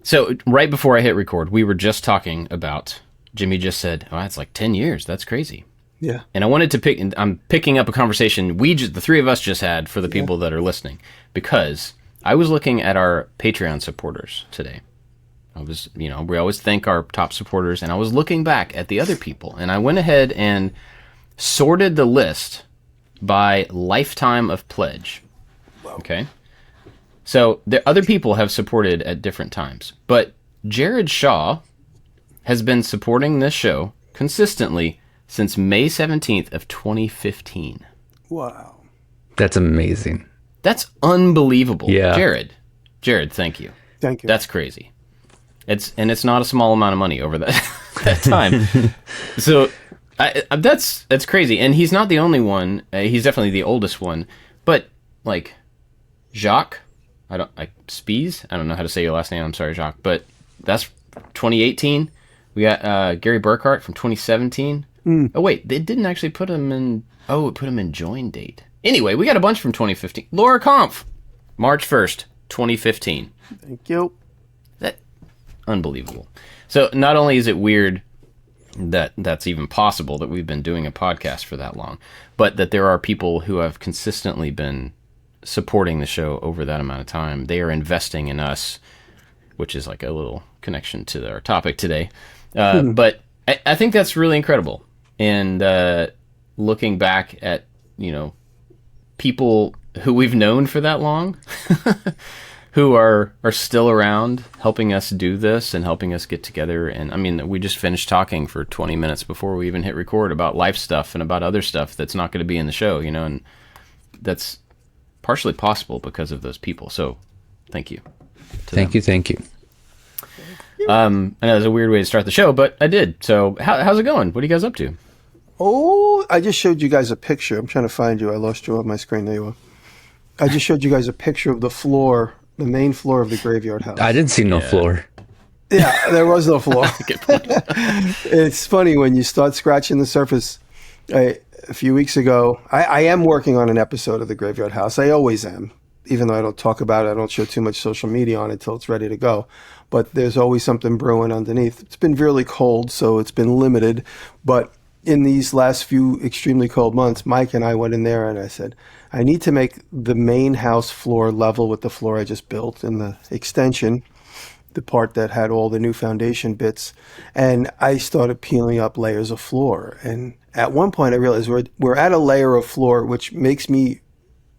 So right before I hit record, we were just talking about, Jimmy just said, oh, it's like 10 years. That's crazy. Yeah. And I wanted to I'm picking up a conversation the three of us just had for the people that are listening, because I was looking at our Patreon supporters today. We always thank our top supporters, and I was looking back at the other people, and I went ahead and sorted the list by lifetime of pledge. Wow. Okay. So the other people have supported at different times, but Jared Shaw has been supporting this show consistently since May 17th of 2015. Wow. That's amazing. That's unbelievable. Yeah. Jared, thank you. Thank you. That's crazy. It's not a small amount of money over that time. So that's crazy. And he's not the only one. He's definitely the oldest one. But like Jacques, Spies, I don't know how to say your last name. I'm sorry, Jacques. But that's 2018. We got Gary Burkhart from 2017. Oh wait, they didn't actually put him in. Oh, it put him in join date. Anyway, we got a bunch from 2015. Laura Kampf, March 1st, 2015. Thank you. Unbelievable. So not only is it weird that that's even possible, that we've been doing a podcast for that long, but that there are people who have consistently been supporting the show over that amount of time. They are investing in us, which is like a little connection to our topic today. But I think that's really incredible. And looking back at, people who we've known for that long, who are still around helping us do this and helping us get together. And I mean, we just finished talking for 20 minutes before we even hit record about life stuff and about other stuff that's not going to be in the show, and that's partially possible because of those people. So thank you. Thank you. I know it's a weird way to start the show, but I did. So how's it going? What are you guys up to? Oh, I just showed you guys a picture. I'm trying to find you. I lost you on my screen. There you are. I just showed you guys a picture of the floor, the main floor of the graveyard house. I didn't see no floor. Yeah, there was no floor. It's funny when you start scratching the surface. A few weeks ago, I am working on an episode of the Graveyard House. I always am. Even though I don't talk about it, I don't show too much social media on it until it's ready to go. But there's always something brewing underneath. It's been really cold, so it's been limited. But in these last few extremely cold months, Mike and I went in there and I said, I need to make the main house floor level with the floor I just built in the extension, the part that had all the new foundation bits. And I started peeling up layers of floor. And at one point I realized we're at a layer of floor which makes me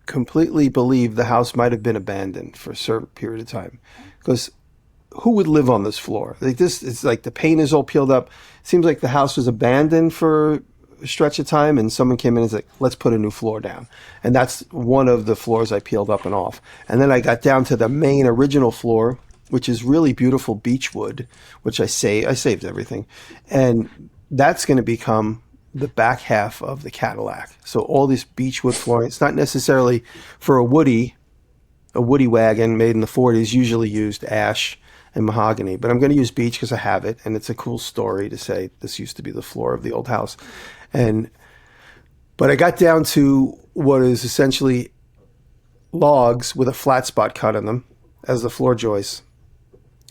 completely believe the house might have been abandoned for a certain period of time. Because who would live on this floor? Like this, it's like the paint is all peeled up. It seems like the house was abandoned for a stretch of time, and someone came in and said, let's put a new floor down. And that's one of the floors I peeled up and off. And then I got down to the main original floor, which is really beautiful beech wood, which I saved everything. And that's going to become the back half of the Cadillac. So all this beechwood flooring, it's not necessarily for a woody wagon made in the 40s, usually used ash and mahogany, but I'm going to use beech because I have it, and it's a cool story to say this used to be the floor of the old house. But I got down to what is essentially logs with a flat spot cut in them as the floor joists.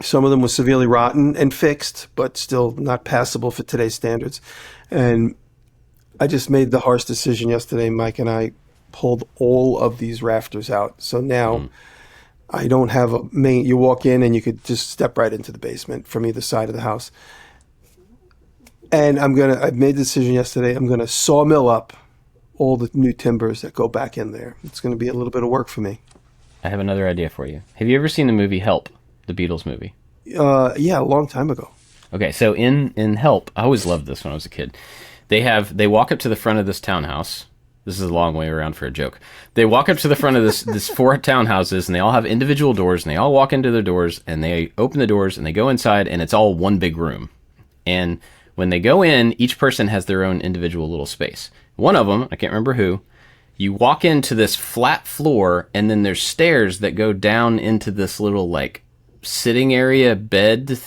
Some of them were severely rotten and fixed, but still not passable for today's standards. And I just made the harsh decision yesterday. Mike and I pulled all of these rafters out. So now I don't have a main, you walk in and you could just step right into the basement from either side of the house. And I made the decision yesterday, I'm going to sawmill up all the new timbers that go back in there. It's going to be a little bit of work for me. I have another idea for you. Have you ever seen the movie Help, the Beatles movie? Yeah, a long time ago. Okay, so in Help, I always loved this when I was a kid. They walk up to the front of this townhouse. This is a long way around for a joke. They walk up to the front of this four townhouses, and they all have individual doors, and they all walk into their doors, and they open the doors, and they go inside, and it's all one big room. And when they go in, each person has their own individual little space. One of them, I can't remember who, you walk into this flat floor, and then there's stairs that go down into this little, like, sitting area bed,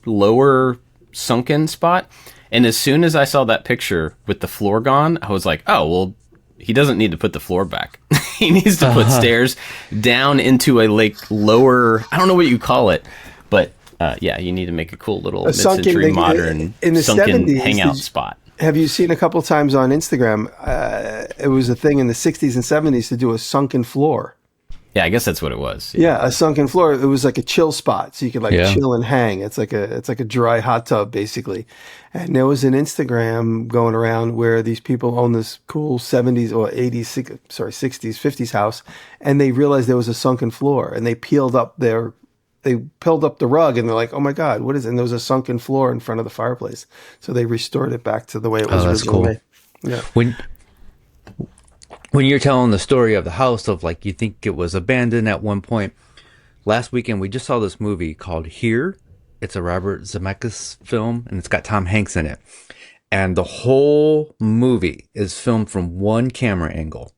lower sunken spot. And as soon as I saw that picture with the floor gone, I was like, oh, well, he doesn't need to put the floor back. He needs to put stairs down into a, like, lower, I don't know what you call it, But yeah, you need to make a cool little A sunken- mid-century modern in the sunken 70s, hangout spot. Have you seen a couple times on Instagram? It was a thing in the 60s and 70s to do a sunken floor. Yeah, I guess that's what it was. Yeah, a sunken floor. It was like a chill spot, so you could chill and hang. It's like a dry hot tub basically. And there was an Instagram going around where these people own this cool 70s or 80s, 60s, 50s house, and they realized there was a sunken floor, and they peeled up the rug, and they're like, "Oh my God, what is it?" And there was a sunken floor in front of the fireplace, so they restored it back to the way it was originally made. Yeah. When you're telling the story of the house of like you think it was abandoned at one point, last weekend we just saw this movie called Here. It's a Robert Zemeckis film, and it's got Tom Hanks in it. And the whole movie is filmed from one camera angle.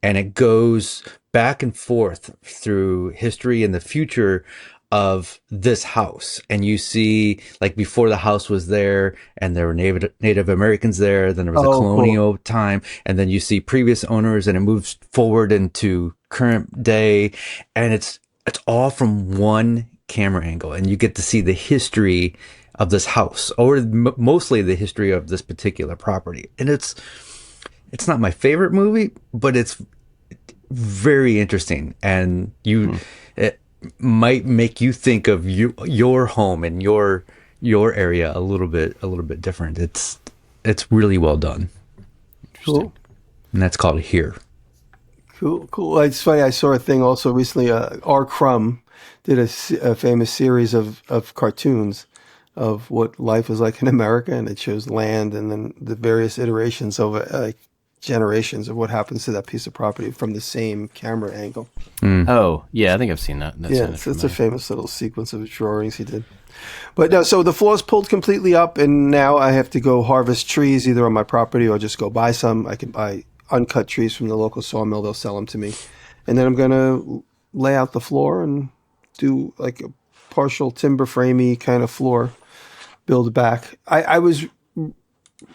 And it goes back and forth through history and the future of this house. And you see, like, before the house was there, and there were Native Americans there, then there was a colonial time, and then you see previous owners, and it moves forward into current day, and it's all from one camera angle, and you get to see the history of this house, or mostly the history of this particular property. And it's not my favorite movie, but it's very interesting, and it might make you think of your home and your area a little bit different. It's really well done. Cool. And that's called Here. Cool. It's funny. I saw a thing also recently. R. Crumb did a famous series of cartoons of what life is like in America, and it shows land and then the various iterations over generations of what happens to that piece of property from the same camera angle. Oh, yeah, I think I've seen that. It's a famous little sequence of drawings he did. But no, so the floor's pulled completely up, and now I have to go harvest trees either on my property or just go buy some. I can buy uncut trees from the local sawmill. They'll sell them to me. And then I'm going to lay out the floor and do like a partial timber framey kind of floor, build back. I was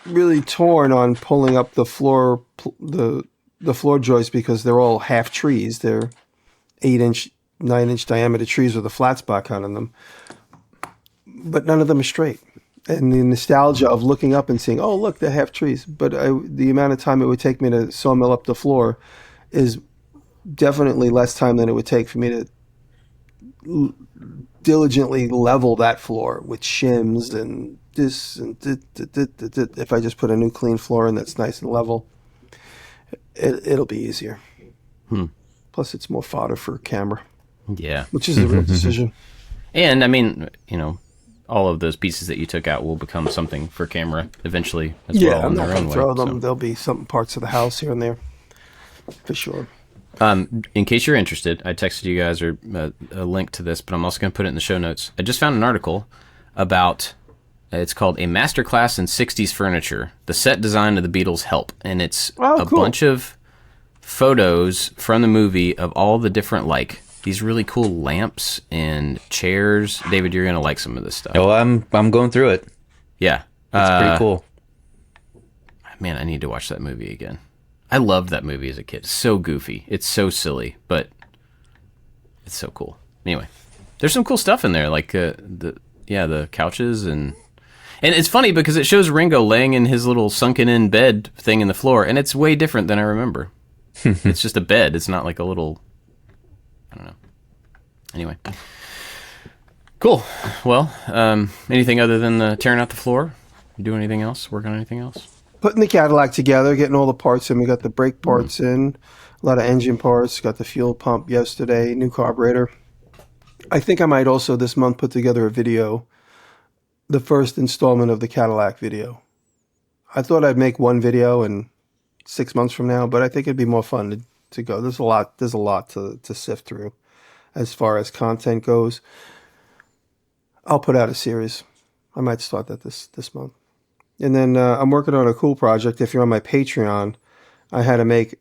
really torn on pulling up the floor, the floor joists, because they're all half trees. They're 8-inch, 9-inch diameter trees with a flat spot cut on them, but none of them are straight. And the nostalgia of looking up and seeing, oh, look, they're half trees. But the amount of time it would take me to sawmill up the floor is definitely less time than it would take for me to diligently level that floor with shims and this and if I just put a new clean floor in that's nice and level, it'll be easier. Plus, it's more fodder for camera. Yeah, which is a real decision. And I mean, all of those pieces that you took out will become something for camera eventually as well. Yeah, I'm not going to throw them. So. There'll be some parts of the house here and there, for sure. In case you're interested, I texted you guys a link to this, but I'm also going to put it in the show notes. I just found an article about, it's called A Masterclass in 60s Furniture, the set design of the Beatles' Help. And it's a bunch of photos from the movie of all the different, like, these really cool lamps and chairs. David, you're going to like some of this stuff. Oh, I'm going through it. Yeah. It's pretty cool. Man, I need to watch that movie again. I loved that movie as a kid. It's so goofy. It's so silly, but it's so cool. Anyway, there's some cool stuff in there, like the couches and it's funny because it shows Ringo laying in his little sunken in bed thing in the floor, and it's way different than I remember. It's just a bed. It's not like a little, I don't know. Anyway, cool. Well, anything other than tearing out the floor? You do anything else? Work on anything else? Putting the Cadillac together, getting all the parts in. We got the brake parts in, a lot of engine parts. Got the fuel pump yesterday, new carburetor. I think I might also this month put together a video, the first installment of the Cadillac video. I thought I'd make one video in 6 months from now, but I think it'd be more fun to go. There's a lot to sift through as far as content goes. I'll put out a series. I might start that this month. And then I'm working on a cool project. If you're on my Patreon, I had to make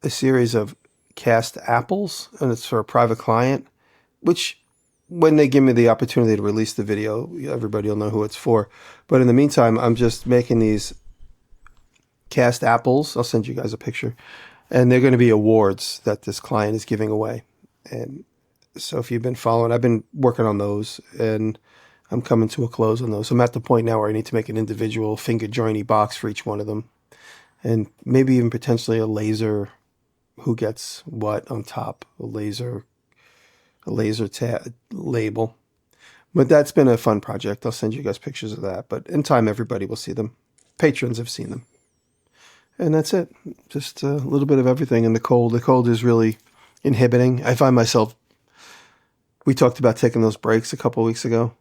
a series of cast apples, and it's for a private client, which when they give me the opportunity to release the video, everybody will know who it's for. But in the meantime, I'm just making these cast apples. I'll send you guys a picture. And they're going to be awards that this client is giving away. And So if you've been following, I've been working on those, and I'm coming to a close on those. I'm at the point now where I need to make an individual finger jointy box for each one of them, and maybe even potentially a laser. Who gets what on top? A laser label. But that's been a fun project. I'll send you guys pictures of that. But in time, everybody will see them. Patrons have seen them. And that's it. Just a little bit of everything in the cold. The cold is really inhibiting. I find myself, we talked about taking those breaks a couple of weeks ago.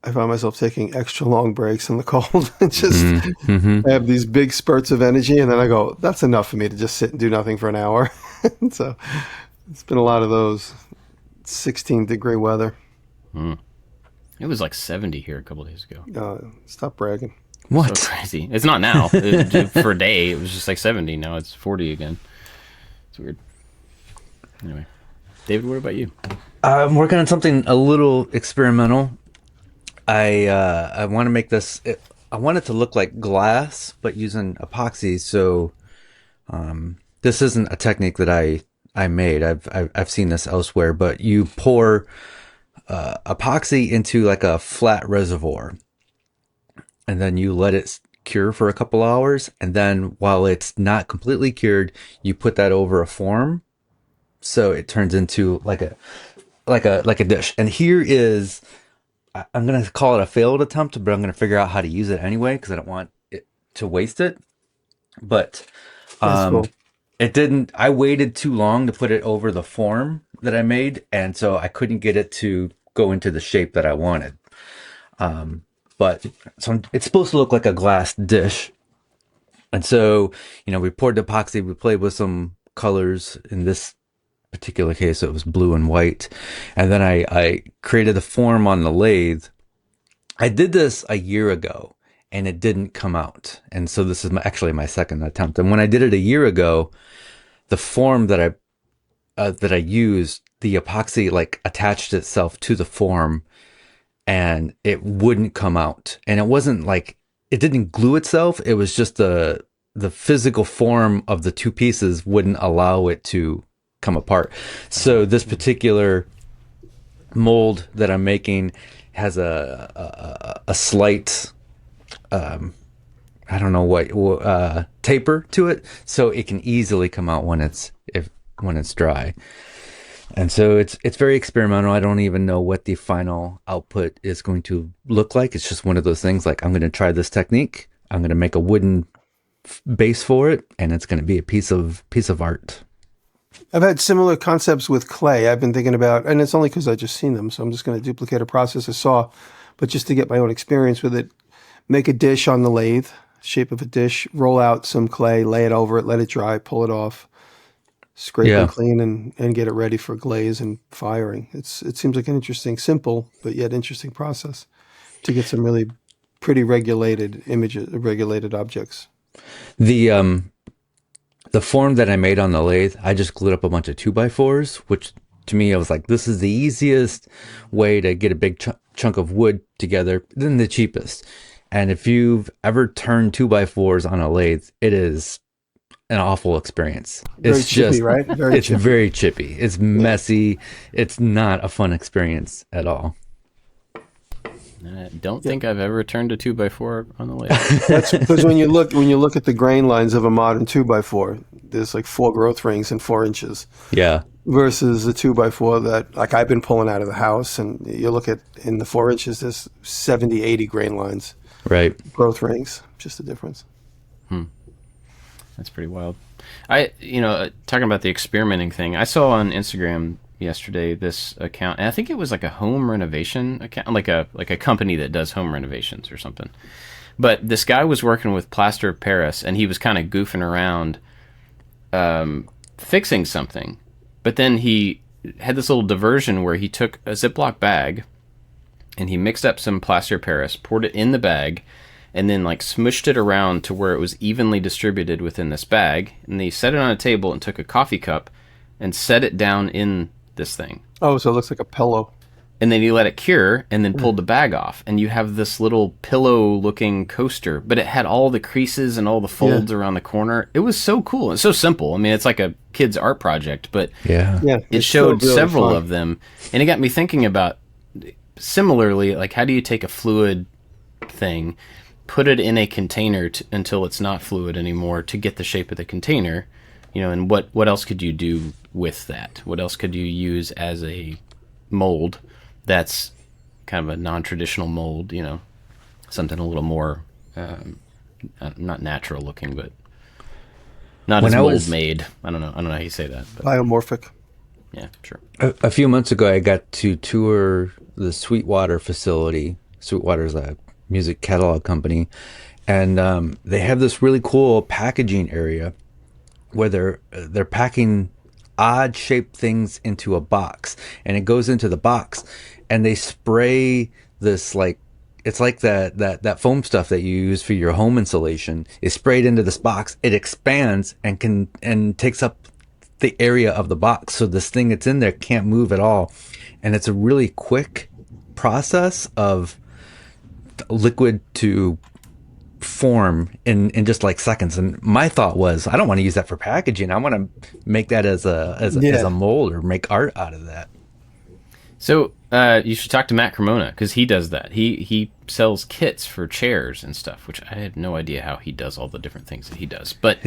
I find myself taking extra long breaks in the cold and just I have these big spurts of energy. And then I go, that's enough for me to just sit and do nothing for an hour. So it's been a lot of those 16-degree weather. It was like 70 here a couple of days ago. Stop bragging. What? So crazy. It's not now. For a day, it was just like 70. Now it's 40 again. It's weird. Anyway. David, what about you? I'm working on something a little experimental. I want to make this. I want it to look like glass, but using epoxy. So, this isn't a technique that I made. I've seen this elsewhere. But you pour epoxy into like a flat reservoir, and then you let it cure for a couple hours. And then while it's not completely cured, you put that over a form, so it turns into like a dish. And here is. I'm going to call it a failed attempt, but I'm going to figure out how to use it anyway because I don't want it to waste it. But Cool. it didn't. I waited too long to put it over the form that I made, and so I couldn't get it to go into the shape that I wanted. But so it's supposed to look like a glass dish. And so, we poured the epoxy, we played with some colors. In this particular case, it was blue and white. And then I created the form on the lathe. I did this a year ago and it didn't come out. And so this is actually my second attempt. And when I did it a year ago, the form that I used, the epoxy like attached itself to the form and it wouldn't come out. And it wasn't like, it didn't glue itself. It was just the physical form of the two pieces wouldn't allow it to come apart. So this particular mold that I'm making has a slight I don't know what taper to it, so it can easily come out when it's dry. And so it's very experimental. I don't even know what the final output is going to look like. It's just one of those things like I'm going to try this technique. I'm going to make a wooden base for it, and it's going to be a piece of art. I've had similar concepts with clay. I've been thinking about, and it's only because I've just seen them, so I'm just going to duplicate a process I saw, but just to get my own experience with it, make a dish on the lathe, shape of a dish, roll out some clay, lay it over it, let it dry, pull it off, scrape and clean, and get it ready for glaze and firing. It seems like an interesting, simple, but yet interesting process to get some really pretty regulated images, regulated objects. The form that I made on the lathe, I just glued up a bunch of 2x4s, which to me, I was like, this is the easiest way to get a big chunk of wood together, then the cheapest. And if you've ever turned 2x4s on a lathe, it is an awful experience. Very chippy, right? It's very chippy. It's messy. It's not a fun experience at all. I don't think I've ever turned a 2x4 on the lathe. That's because when you look at the grain lines of a modern 2x4, there's like 4 growth rings and 4 inches. Yeah. Versus the 2x4 that like I've been pulling out of the house, and you look at in the 4 inches, there's 70, 80 grain lines. Right. Growth rings, just the difference. That's pretty wild. Talking about the experimenting thing, I saw on Instagram yesterday this account, and I think it was like a home renovation account, like a company that does home renovations or something. But this guy was working with plaster of Paris, and he was kind of goofing around fixing something. But then he had this little diversion where he took a Ziploc bag and he mixed up some plaster of Paris, poured it in the bag, and then like smushed it around to where it was evenly distributed within this bag. And he set it on a table and took a coffee cup and set it down in this thing. Oh, so it looks like a pillow. And then he let it cure and then pulled the bag off. And you have this little pillow-looking coaster, but it had all the creases and all the folds around the corner. It was so cool. It's so simple. I mean, it's like a kid's art project, but Yeah. Yeah, it it's still showed really several fun. of them, and it got me thinking about similarly, like how do you take a fluid thing, put it in a container until it's not fluid anymore to get the shape of the container, and what else could you do with that? What else could you use as a mold that's kind of a non-traditional mold, something a little more not natural looking, but not When as I mold was- made. I don't know how you say that, but Biomorphic. yeah, sure. A few months ago, I got to tour the Sweetwater facility. Sweetwater is a music catalog company, and they have this really cool packaging area where they're packing odd shaped things into a box, and it goes into the box, and they spray this like it's like that foam stuff that you use for your home insulation is sprayed into this box. It expands and takes up the area of the box, so this thing that's in there can't move at all, and it's a really quick process of liquid to form in just like seconds. And my thought was, I don't want to use that for packaging. I want to make that as a mold or make art out of that. So you should talk to Matt Cremona, because he does that. He sells kits for chairs and stuff, which I have no idea how he does all the different things that he does. But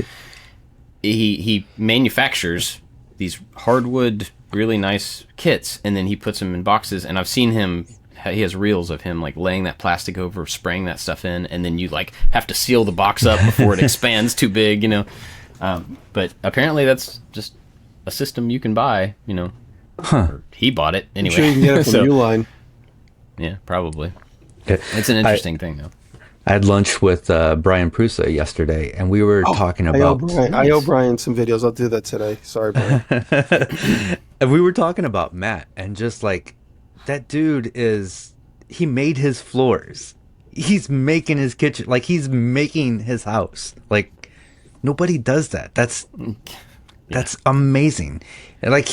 he manufactures these hardwood, really nice kits, and then he puts them in boxes. And I've seen him. He has reels of him like laying that plastic over, spraying that stuff in, and then you like have to seal the box up before it expands too big, But apparently that's just a system you can buy, Or he bought it anyway. I'm sure you can get it from Uline. Yeah, probably. Okay. It's an interesting thing, though. I had lunch with Brian Prusa yesterday, and we were talking about. I owe Brian some videos. I'll do that today. Sorry, Brian. And we were talking about Matt, and just like that dude he made his floors. He's making his kitchen, like he's making his house. Like nobody does that. That's amazing. And like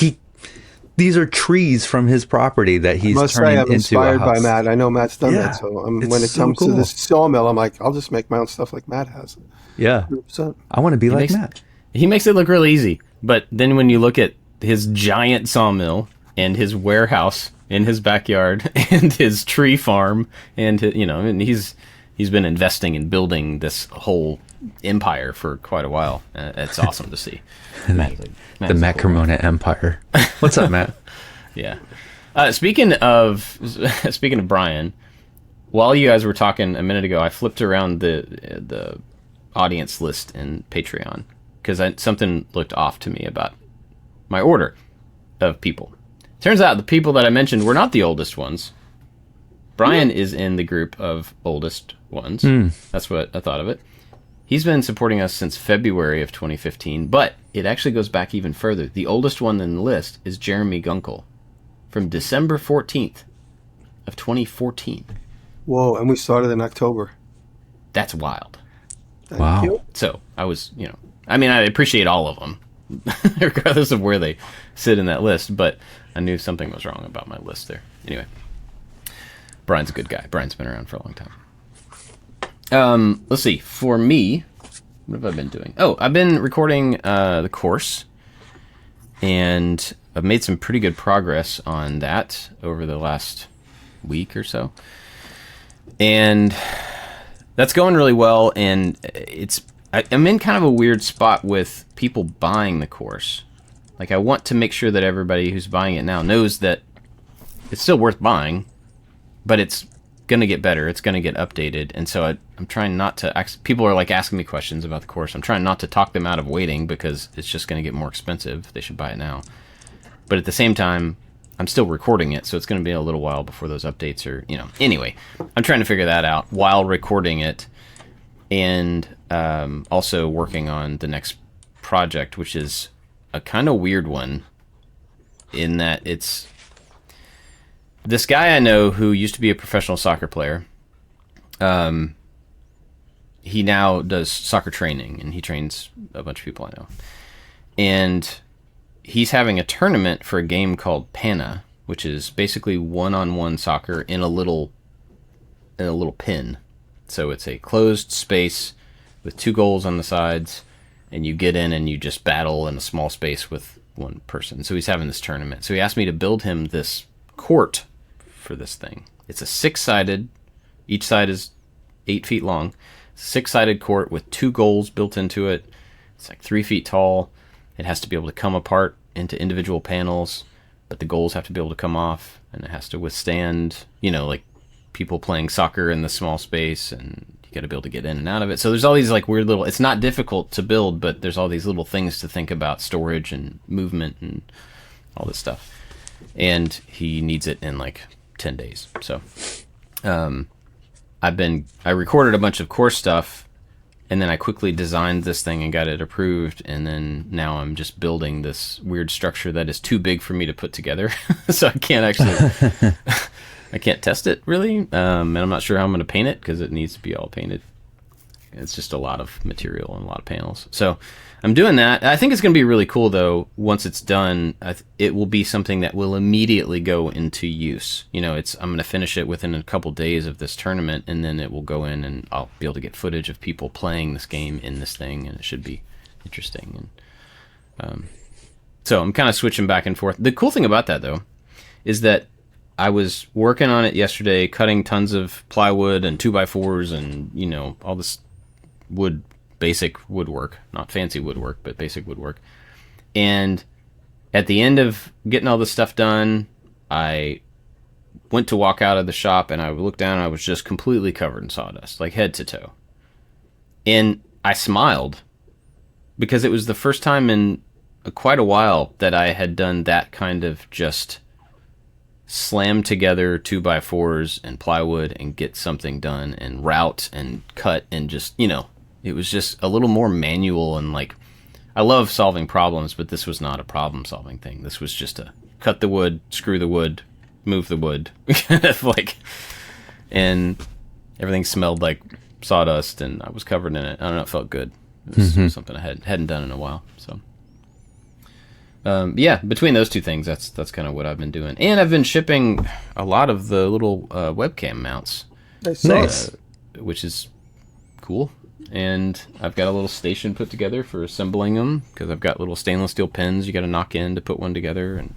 these are trees from his property that he's Must say turning I'm into a inspired by house. Matt. I know Matt's done Yeah, that. So it's when it so comes cool. to this sawmill, I'm like, I'll just make my own stuff like Matt has. Yeah, 100%. I want to be like makes- Matt. He makes it look really easy, but then when you look at his giant sawmill and his warehouse in his backyard and his tree farm and and he's been investing in building this whole empire for quite a while. It's awesome to see. The Matt Cremona Empire. What's up, Matt? Yeah. Speaking of Brian, while you guys were talking a minute ago, I flipped around the audience list in Patreon because something looked off to me about my order of people. Turns out the people that I mentioned were not the oldest ones. Brian is in the group of oldest ones. That's what I thought of it. He's been supporting us since February of 2015, but it actually goes back even further. The oldest one in the list is Jeremy Gunkel from December 14th of 2014. Whoa, and we started in October. That's wild. Thank Wow. you. So I was, I appreciate all of them, regardless of where they sit in that list, but I knew something was wrong about my list there. Anyway, Brian's a good guy. Brian's been around for a long time. Let's see. For me, what have I been doing? Oh, I've been recording the course, and I've made some pretty good progress on that over the last week or so. And that's going really well, and I'm in kind of a weird spot with people buying the course. Like, I want to make sure that everybody who's buying it now knows that it's still worth buying, but it's going to get better. It's going to get updated. And so I'm trying not to... People are, like, asking me questions about the course. I'm trying not to talk them out of waiting because it's just going to get more expensive. They should buy it now. But at the same time, I'm still recording it, so it's going to be a little while before those updates are... Anyway, I'm trying to figure that out while recording it and also working on the next project, which is a kind of weird one in that it's this guy I know who used to be a professional soccer player. He now does soccer training, and he trains a bunch of people I know. And he's having a tournament for a game called Pana, which is basically one-on-one soccer in a little pin. So it's a closed space with 2 goals on the sides, and you get in and you just battle in a small space with one person. So he's having this tournament. So he asked me to build him this court for this thing. It's a 6-sided, each side is 8 feet long, 6-sided court with 2 goals built into it. It's like 3 feet tall. It has to be able to come apart into individual panels, but the goals have to be able to come off, and it has to withstand, like people playing soccer in the small space, and you got to be able to get in and out of it. So there's all these like weird little, it's not difficult to build, but there's all these little things to think about, storage and movement and all this stuff. And he needs it in like 10 days. So I recorded a bunch of course stuff, and then I quickly designed this thing and got it approved, and then now I'm just building this weird structure that is too big for me to put together. So I can't actually I can't test it really, and I'm not sure how I'm going to paint it because it needs to be all painted. It's just a lot of material and a lot of panels. So I'm doing that. I think it's going to be really cool, though. Once it's done, it will be something that will immediately go into use. I'm going to finish it within a couple days of this tournament, and then it will go in, and I'll be able to get footage of people playing this game in this thing, and it should be interesting. And so I'm kind of switching back and forth. The cool thing about that, though, is that I was working on it yesterday, cutting tons of plywood and 2x4s and, all this basic woodwork, not fancy woodwork, but basic woodwork. And at the end of getting all this stuff done, I went to walk out of the shop, and I looked down, and I was just completely covered in sawdust, like head to toe. And I smiled because it was the first time in quite a while that I had done that kind of just slam together 2x4s and plywood and get something done and route and cut and just, it was just a little more manual. And like, I love solving problems, but this was not a problem solving thing. This was just a cut the wood, screw the wood, move the wood, and everything smelled like sawdust, and I was covered in it. I don't know, it felt good. It was something I hadn't done in a while. So yeah, between those two things, that's kind of what I've been doing. And I've been shipping a lot of the little webcam mounts. Nice. Which is cool. And I've got a little station put together for assembling them, because I've got little stainless steel pins you got to knock in to put one together. And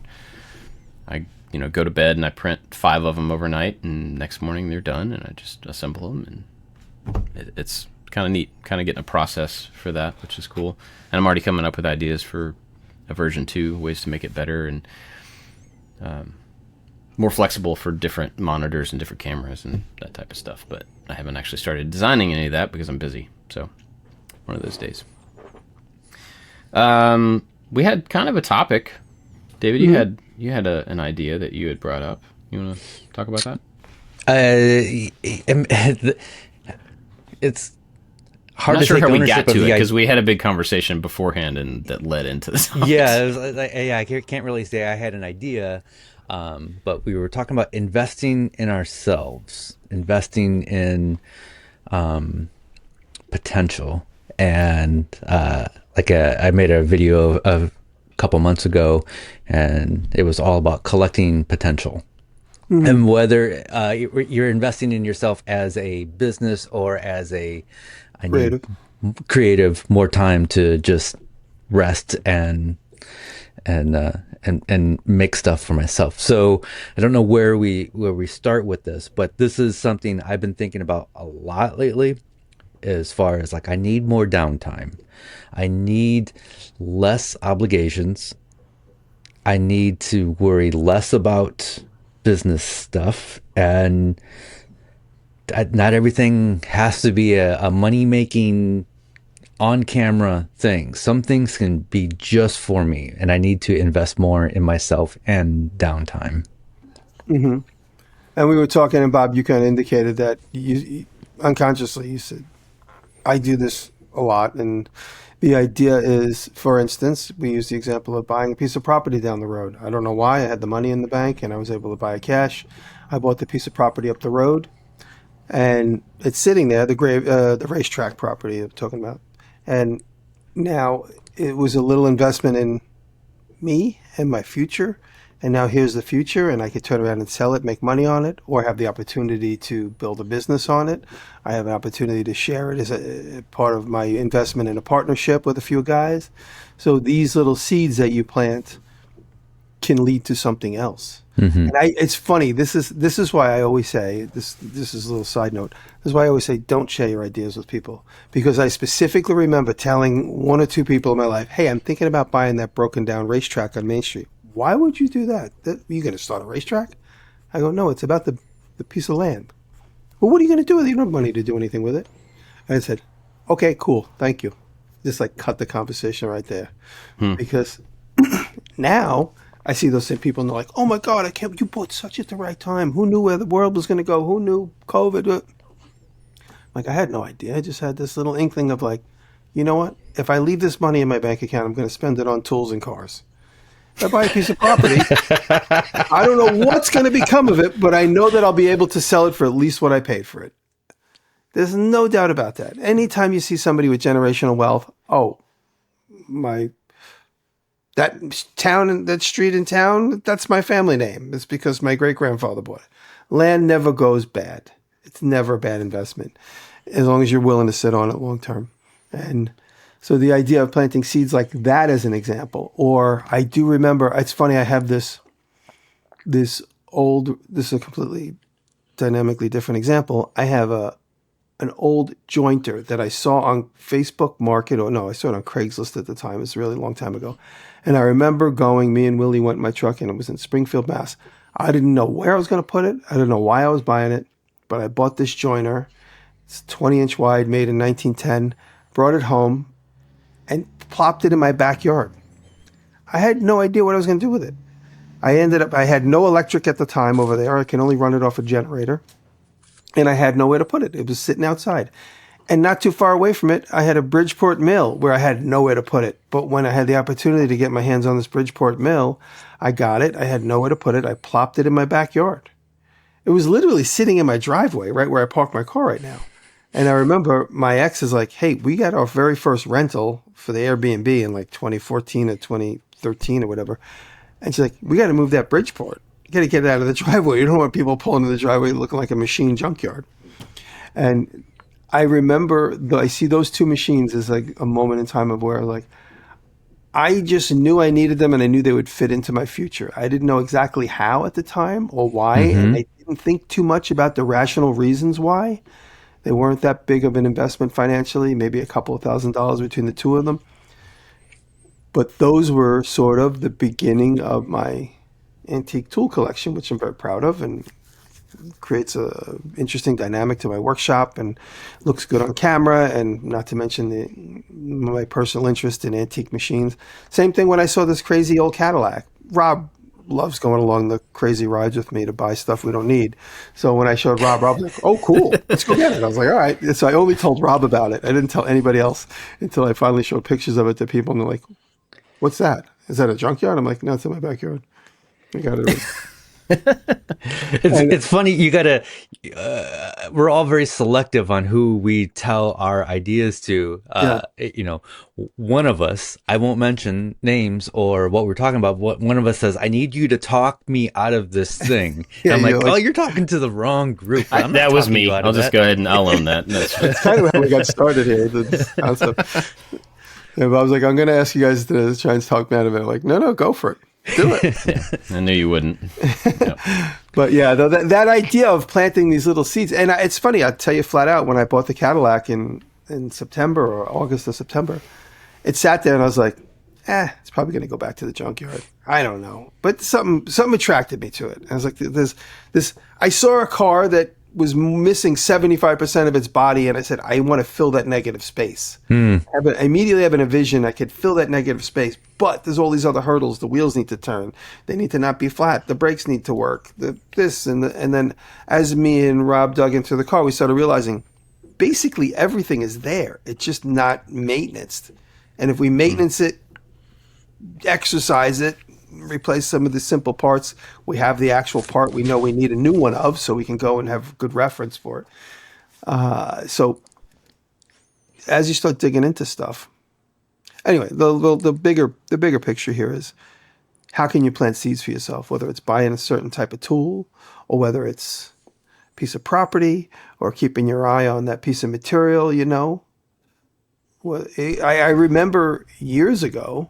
I go to bed and I print 5 of them overnight, and next morning they're done, and I just assemble them. And it's kind of neat, kind of getting a process for that, which is cool. And I'm already coming up with ideas for a version 2, ways to make it better and more flexible for different monitors and different cameras and that type of stuff. But I haven't actually started designing any of that because I'm busy. So one of those days. We had kind of a topic. David, you had an idea that you had brought up. You want to talk about that? It's hard I'm not to sure take how we ownership got of to it, the because we had a big conversation beforehand, and that led into this. Yeah, it was I can't really say I had an idea, but we were talking about investing in ourselves, investing in potential, and I made a video of a couple months ago, and it was all about collecting potential. Mm-hmm. And whether you're investing in yourself as a business or as a creative, more time to just rest and make stuff for myself. So I don't know where we start with this, but this is something I've been thinking about a lot lately, as far as like, I need more downtime. I need less obligations. I need to worry less about business stuff, and not everything has to be a money-making on-camera thing. Some things can be just for me, and I need to invest more in myself and downtime. Mm-hmm. And we were talking, and Bob, you kind of indicated that you unconsciously, you said, I do this a lot. And the idea is, for instance, we use the example of buying a piece of property down the road. I don't know why. I had the money in the bank and I was able to buy it cash. I bought the piece of property up the road, and it's sitting there, the racetrack property I'm talking about. And now it was a little investment in me and my future. and now here's the future, and I could turn around and sell it, make money on it, or have the opportunity to build a business on it. I have an opportunity to share it as a part of my investment in a partnership with a few guys. So these little seeds that you plant can lead to something else. And it's funny. This is why I always say this. This is a little side note. This is why I always say don't share your ideas with people, because I specifically remember telling one or two people in my life, "Hey, I'm thinking about buying that broken down racetrack on Main Street." Why would you do that? You going to start a racetrack? I go, no. It's about the piece of land. Well, what are you going to do with it? You don't have money to do anything with it. And I said, okay, cool, thank you. Just like cut the conversation right there, because now I see those same people and they're like, oh my God, I can't, you bought such at the right time. Who knew where the world was going to go? Who knew COVID? Like, I had no idea. I just had this little inkling of like, you know what? If I leave this money in my bank account, I'm going to spend it on tools and cars. If I buy a piece of property, I don't know what's going to become of it, but I know that I'll be able to sell it for at least what I paid for it. There's no doubt about that. Anytime you see somebody with generational wealth, that town and that street in town, that's my family name. It's because my great-grandfather bought it. Land never goes bad. It's never a bad investment, as long as you're willing to sit on it long term. And so the idea of planting seeds like that as an example, or I do remember, it's funny, I have this is a completely dynamically different example. I have an old jointer that I saw on Facebook Market, I saw it on Craigslist at the time. It's a really long time ago. And I remember me and Willie went in my truck, and it was in Springfield, Mass. I didn't know where I was going to put it. I didn't know why I was buying it, but I bought this jointer. It's 20-inch wide, made in 1910, brought it home, and plopped it in my backyard. I had no idea what I was going to do with it. I had no electric at the time over there. I can only run it off a generator. And I had nowhere to put it. It was sitting outside. And not too far away from it, I had a Bridgeport mill where I had nowhere to put it. But when I had the opportunity to get my hands on this Bridgeport mill, I got it. I had nowhere to put it. I plopped it in my backyard. It was literally sitting in my driveway, right where I park my car right now. And I remember my ex is like, hey, we got our very first rental for the Airbnb in like 2014 or 2013 or whatever. And she's like, we got to move that Bridgeport. You got to get it out of the driveway. You don't want people pulling in the driveway looking like a machine junkyard. And I remember, I see those two machines as like a moment in time of where like, I just knew I needed them and I knew they would fit into my future. I didn't know exactly how at the time or why. And I didn't think too much about the rational reasons why. They weren't that big of an investment financially, maybe a couple of $1,000s between the two of them. But those were sort of the beginning of my antique tool collection, which I'm very proud of, and creates a interesting dynamic to my workshop and looks good on camera, and not to mention my personal interest in antique machines. Same thing when I saw this crazy old Cadillac. Rob loves going along the crazy rides with me to buy stuff we don't need. So when I showed Rob was like, oh, cool, let's go get it. I was like, all right. So I only told Rob about it. I didn't tell anybody else until I finally showed pictures of it to people, and they're like, what's that? Is that a junkyard? I'm like, no, it's in my backyard. I got it. It's funny. You gotta. We're all very selective on who we tell our ideas to. One of us, I won't mention names or what we're talking about. One of us says, "I need you to talk me out of this thing." Yeah, I'm like, "Oh, you're talking to the wrong group." That was me. I'll just go ahead and I'll own that. That's kind of how we got started here. This concept. Yeah, but I was like, I'm going to ask you guys to try and talk me out of it. I'm like, no, go for it. Do it. I knew you wouldn't. No. But yeah, that idea of planting these little seeds, and it's funny, I'll tell you flat out, when I bought the Cadillac in September or August or September, it sat there and I was like, it's probably going to go back to the junkyard. I don't know. But something attracted me to it. I was like, I saw a car that was missing 75% of its body, and I said, I want to fill that negative space. I immediately have a vision I could fill that negative space, but there's all these other hurdles. The wheels need to turn. They need to not be flat. The brakes need to work. And then as me and Rob dug into the car, we started realizing basically everything is there. It's just not maintenance. And if we maintenance it, exercise it, replace some of the simple parts, we have the actual part we know we need a new one of, so we can go and have good reference for it. So as you start digging into stuff, anyway, the bigger picture here is how can you plant seeds for yourself? Whether it's buying a certain type of tool, or whether it's a piece of property, or keeping your eye on that piece of material, you know. Well, I remember years ago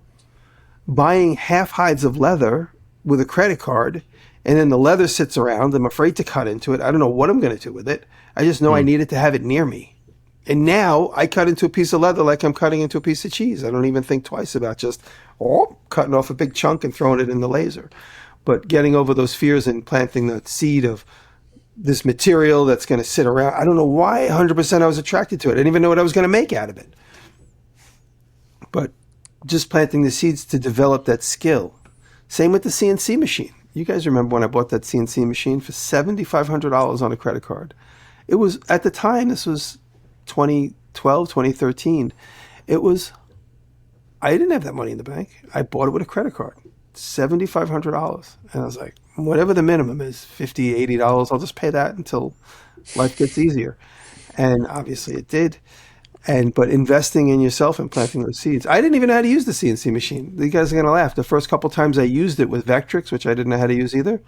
buying half hides of leather with a credit card, and then the leather sits around. I'm afraid to cut into it. I don't know what I'm going to do with it. I just know I needed to have it near me. And now I cut into a piece of leather like I'm cutting into a piece of cheese. I don't even think twice about just cutting off a big chunk and throwing it in the laser. But getting over those fears and planting the seed of this material that's going to sit around. I don't know why 100% I was attracted to it. I didn't even know what I was going to make out of it. But just planting the seeds to develop that skill. Same with the CNC machine. You guys remember when I bought that CNC machine for $7,500 on a credit card. It was, at the time, this was 2012, 2013. It was, I didn't have that money in the bank. I bought it with a credit card. $7,500. And I was like, whatever the minimum is, $50, $80, I'll just pay that until life gets easier. And obviously it did. But investing in yourself and planting those seeds. I didn't even know how to use the CNC machine. You guys are going to laugh. The first couple times I used it with Vectrix, which I didn't know how to use either,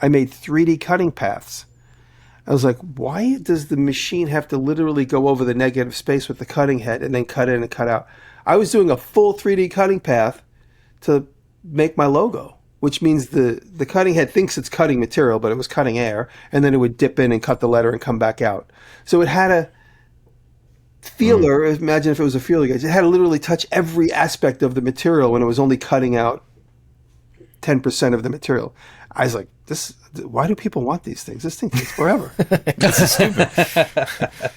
I made 3D cutting paths. I was like, why does the machine have to literally go over the negative space with the cutting head and then cut in and cut out? I was doing a full 3D cutting path to make my logo, which means the cutting head thinks it's cutting material, but it was cutting air, and then it would dip in and cut the letter and come back out. So it had a feeler. Imagine if it was a feeler gauge. It had to literally touch every aspect of the material when it was only cutting out 10% of the material. I was like, why do people want these things? This thing takes forever. This is stupid.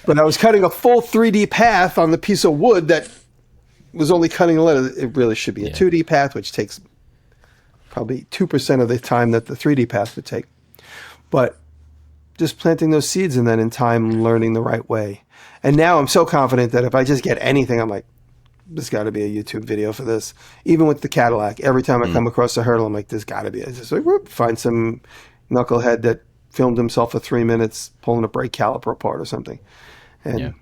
But I was cutting a full 3D path on the piece of wood that was only cutting the letter. It really should be a 2D path, which takes probably 2% of the time that the 3D path would take. But just planting those seeds and then in time learning the right way. And now I'm so confident that if I just get anything, I'm like, there's got to be a YouTube video for this. Even with the Cadillac, every time I come across a hurdle, I'm like, there's got to be. I just like, whoop, find some knucklehead that filmed himself for 3 minutes pulling a brake caliper apart or something. And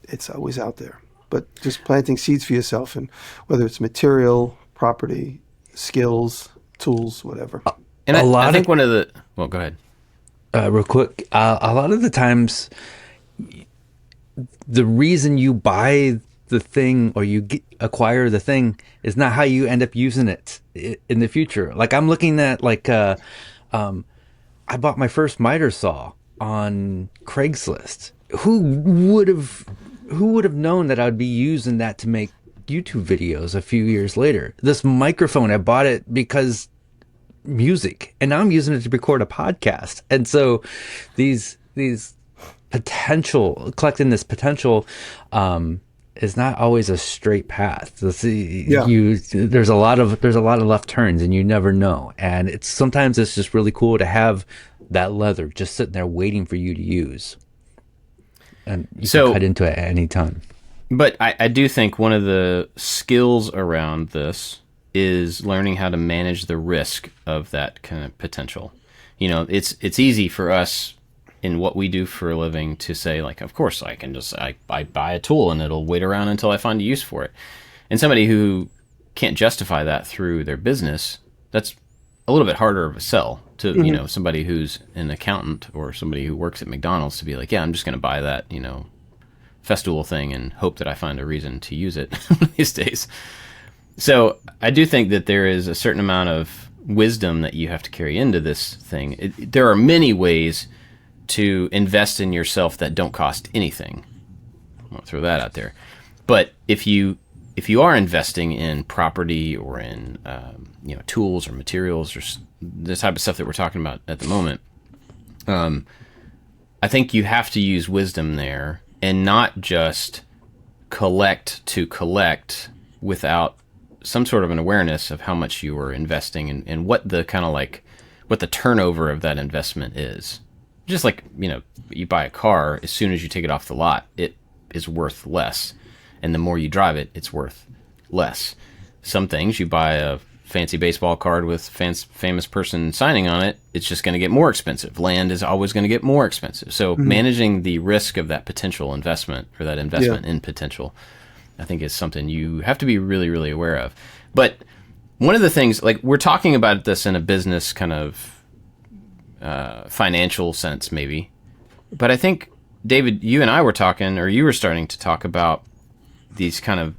it's always out there. But just planting seeds for yourself, and whether it's material, property, skills, tools, whatever. And I think one of the... Well, go ahead. Real quick, a lot of the times, the reason you buy the thing or you acquire the thing is not how you end up using it in the future. Like I'm looking at I bought my first miter saw on Craigslist. Who would have known that I'd be using that to make YouTube videos a few years later? This microphone, I bought it because music, and now I'm using it to record a podcast. And so these collecting this potential is not always a straight path. There's a lot of left turns, and you never know. And sometimes it's just really cool to have that leather just sitting there waiting for you to use, and you can cut into it at any time. But I do think one of the skills around this is learning how to manage the risk of that kind of potential. You know, it's easy for us in what we do for a living to say, like, of course I can just I buy a tool and it'll wait around until I find a use for it. And somebody who can't justify that through their business, that's a little bit harder of a sell to, you know, somebody who's an accountant or somebody who works at McDonald's to be like, yeah, I'm just going to buy that, you know, Festool thing and hope that I find a reason to use it these days. So I do think that there is a certain amount of wisdom that you have to carry into this thing. There are many ways to invest in yourself that don't cost anything. I want to throw that out there. But if you are investing in property or in tools or materials or the type of stuff that we're talking about at the moment, I think you have to use wisdom there and not just collect to collect without some sort of an awareness of how much you are investing and what the kind of like what the turnover of that investment is. Just like, you know, you buy a car, as soon as you take it off the lot, it is worth less. And the more you drive it, it's worth less. Some things, you buy a fancy baseball card with famous person signing on it, it's just going to get more expensive. Land is always going to get more expensive. So managing the risk of that potential investment or that investment in potential, I think is something you have to be really, really aware of. But one of the things, like, we're talking about this in a business kind of financial sense, maybe. But I think, David, you and I were talking, or you were starting to talk about these kind of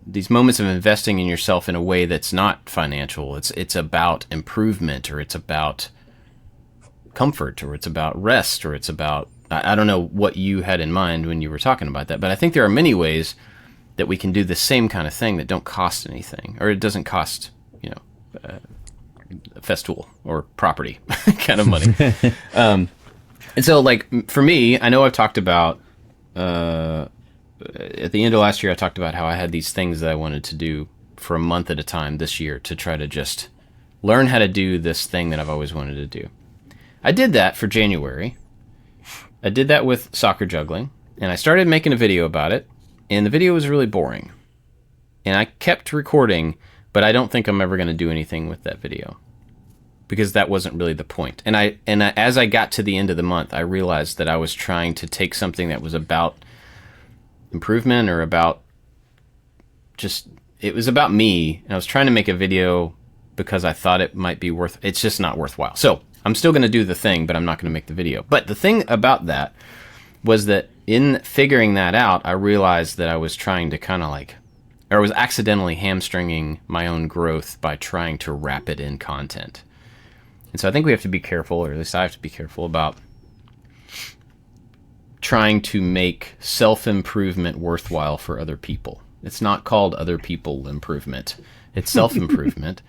these moments of investing in yourself in a way that's not financial. It's about improvement, or it's about comfort, or it's about rest, or it's about, I don't know what you had in mind when you were talking about that, but I think there are many ways that we can do the same kind of thing that don't cost anything, or it doesn't cost, a festool or property kind of money. And so, like, for me, I know I've talked about, at the end of last year, I talked about how I had these things that I wanted to do for a month at a time this year to try to just learn how to do this thing that I've always wanted to do. I did that for January. I did that with soccer juggling, and I started making a video about it, and the video was really boring. And I kept recording, but I don't think I'm ever going to do anything with that video, because that wasn't really the point. And as I got to the end of the month, I realized that I was trying to take something that was about improvement, or about it was about me, and I was trying to make a video because I thought it might be it's just not worthwhile. So I'm still going to do the thing, but I'm not going to make the video. But the thing about that was that in figuring that out, I realized that I was trying to kind of I was accidentally hamstringing my own growth by trying to wrap it in content. And so I think we have to be careful, or at least I have to be careful, about trying to make self-improvement worthwhile for other people. It's not called other people improvement. It's self-improvement.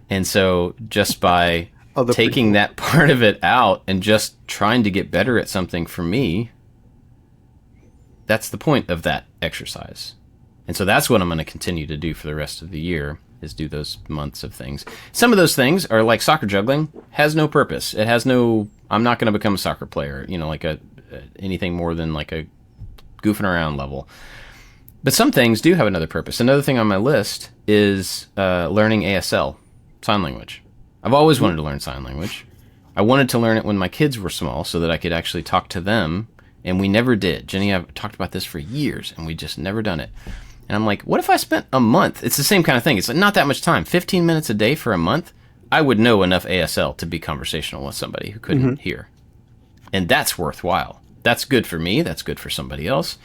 And so just by taking that part of it out and just trying to get better at something, for me, that's the point of that exercise. And so that's what I'm going to continue to do for the rest of the year, is do those months of things. Some of those things are like soccer juggling, has no purpose. It has no, I'm not going to become a soccer player, like anything more than like a goofing around level. But some things do have another purpose. Another thing on my list is learning ASL, sign language. I've always wanted to learn sign language. I wanted to learn it when my kids were small so that I could actually talk to them, and we never did. Jenny and I have talked about this for years, and we just never done it. And I'm like, what if I spent a month? It's the same kind of thing. It's like not that much time. 15 minutes a day for a month, I would know enough ASL to be conversational with somebody who couldn't hear. And that's worthwhile. That's good for me. That's good for somebody else.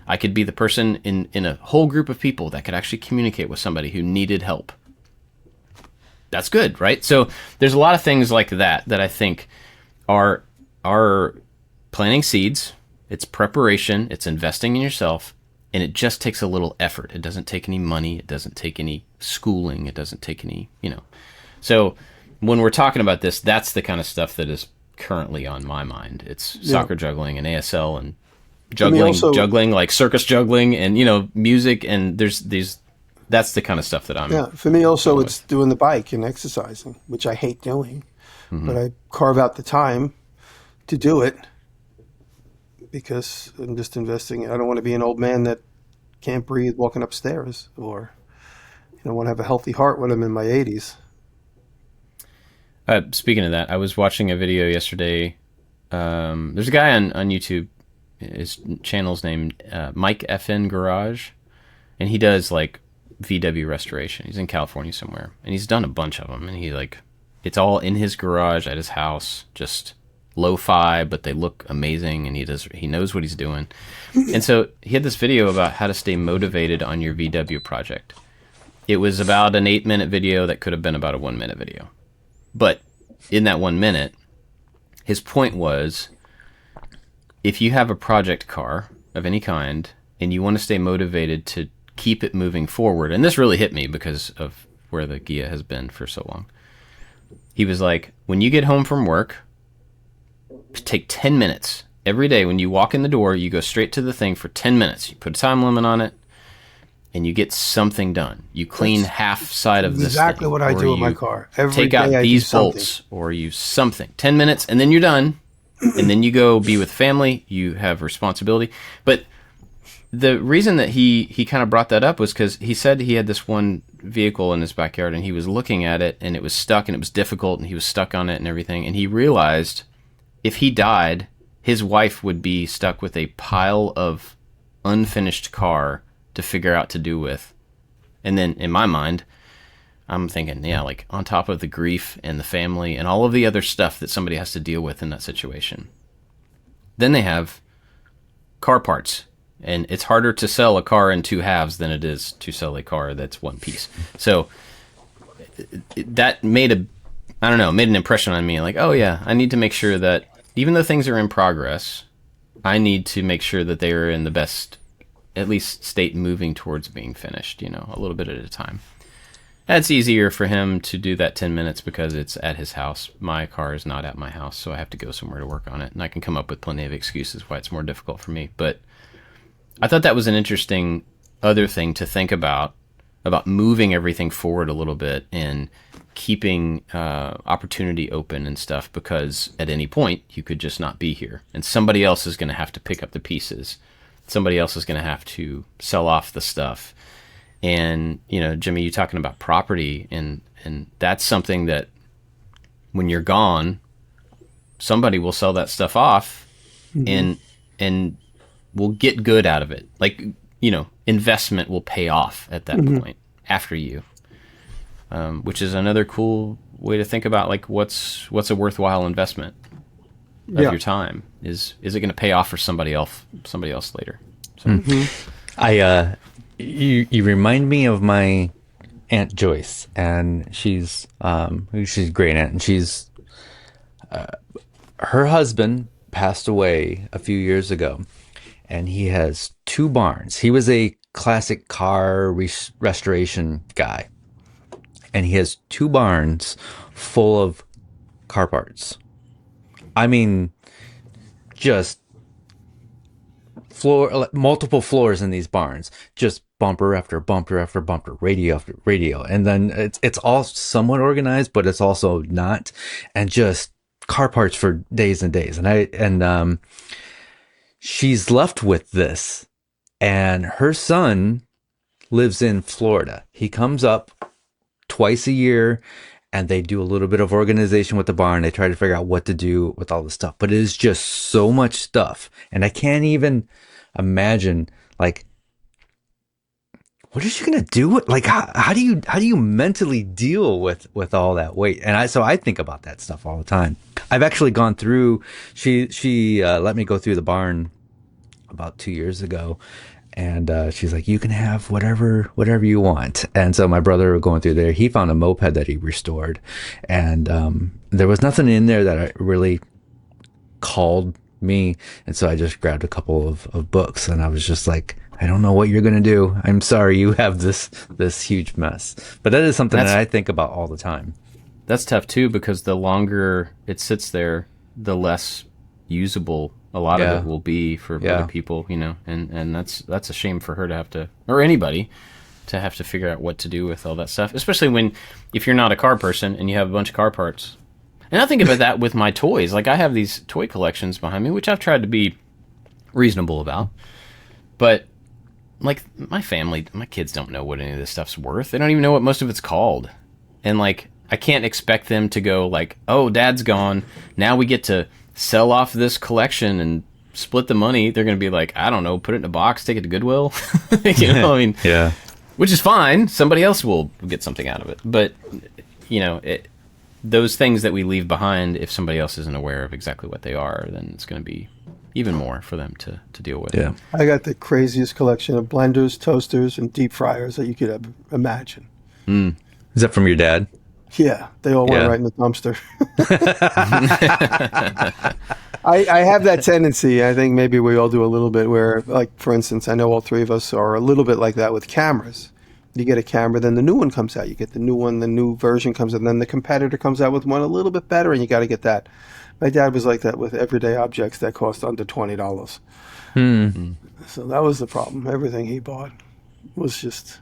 I could be the person in a whole group of people that could actually communicate with somebody who needed help. That's good, right? So there's a lot of things like that I think are planting seeds. It's preparation. It's investing in yourself. And it just takes a little effort. It doesn't take any money. It doesn't take any schooling. It doesn't take any, So when we're talking about this, that's the kind of stuff that is currently on my mind. It's soccer juggling and ASL and juggling like circus juggling and, music. And that's the kind of stuff that I'm. Yeah, for me also, it's doing the bike and exercising, which I hate doing. But I carve out the time to do it, because I'm just investing. I don't want to be an old man that can't breathe walking upstairs, or I want to have a healthy heart when I'm in my 80s. Speaking of that, I was watching a video yesterday. There's a guy on YouTube. His channel's named Mike FN Garage, and he does like VW restoration. He's in California somewhere, and he's done a bunch of them. And it's all in his garage at his house, just lo-fi, but they look amazing, and he knows what he's doing. And so he had this video about how to stay motivated on your VW project. It was about an 8-minute video that could have been about a 1-minute video. But in that 1 minute, his point was, if you have a project car of any kind and you want to stay motivated to keep it moving forward, and this really hit me because of where the Gia has been for so long. He was like, when you get home from work, take 10 minutes. Every day when you walk in the door, you go straight to the thing for 10 minutes. You put a time limit on it, and you get something done. You clean half side of this exactly thing, what I do with my car. Every take day out I these do bolts, or use something. 10 minutes, and then you're done. And then you go be with family. You have responsibility. But the reason that he kind of brought that up was because he said he had this one vehicle in his backyard, and he was looking at it, and it was stuck, and it was difficult, and he was stuck on it and everything. And he realized if he died, his wife would be stuck with a pile of unfinished car to figure out to do with. And then, in my mind, I'm thinking, yeah, like on top of the grief and the family and all of the other stuff that somebody has to deal with in that situation. Then they have car parts. And it's harder to sell a car in two halves than it is to sell a car that's one piece. So that made an impression on me. Like, oh yeah, I need to make sure that even though things are in progress, I need to make sure that they are in the best, at least state moving towards being finished, a little bit at a time. That's easier for him to do that 10 minutes because it's at his house. My car is not at my house, so I have to go somewhere to work on it. And I can come up with plenty of excuses why it's more difficult for me. But I thought that was an interesting other thing to think about moving everything forward a little bit and keeping opportunity open and stuff, because at any point you could just not be here and somebody else is going to have to pick up the pieces. Somebody else is going to have to sell off the stuff. And, Jimmy, you talking about property, and that's something that when you're gone, somebody will sell that stuff off and will get good out of it. Like, investment will pay off at that point after you, which is another cool way to think about like what's a worthwhile investment of your time. Is it going to pay off for somebody else later? So. You remind me of my Aunt Joyce, and she's a great aunt, and she's her husband passed away a few years ago. And he has 2 barns. He was a classic car restoration guy. And he has 2 barns full of car parts. I mean, just multiple floors in these barns. Just bumper after bumper after bumper, radio after radio. And then it's all somewhat organized, but it's also not. And just car parts for days and days. And she's left with this, and her son lives in Florida. He comes up twice a year, and they do a little bit of organization with the barn. They try to figure out what to do with all the stuff, but it is just so much stuff. And I can't even imagine, like, what is she going to do? Like, how do you mentally deal with all that weight? And so I think about that stuff all the time. I've actually gone through, she let me go through the barn about 2 years ago, and she's like, you can have whatever you want. And so my brother going through there, he found a moped that he restored, and there was nothing in there that really called me. And so I just grabbed a couple of books, and I was just like, I don't know what you're going to do. I'm sorry you have this huge mess. But that is something that I think about all the time. That's tough too, because the longer it sits there, the less usable a lot of it will be for other people, and that's a shame for her to have to, or anybody, to have to figure out what to do with all that stuff, especially if you're not a car person and you have a bunch of car parts. And I think about that with my toys. Like, I have these toy collections behind me, which I've tried to be reasonable about, but like my kids don't know what any of this stuff's worth. They don't even know what most of it's called. And like, I can't expect them to go like, oh, Dad's gone, now we get to sell off this collection and split the money. They're going to be like, I don't know, put it in a box, take it to Goodwill. Yeah. Which is fine. Somebody else will get something out of it. But, those things that we leave behind, if somebody else isn't aware of exactly what they are, then it's going to be even more for them to deal with. Yeah. I got the craziest collection of blenders, toasters, and deep fryers that you could ever imagine. Is that from your dad? Yeah, they all went right in the dumpster. I have that tendency. I think maybe we all do a little bit where, like, for instance, I know all 3 of us are a little bit like that with cameras. You get a camera, then the new one comes out. You get the new one, the new version comes out, and then the competitor comes out with one a little bit better, and you got to get that. My dad was like that with everyday objects that cost under $20. So that was the problem. Everything he bought was just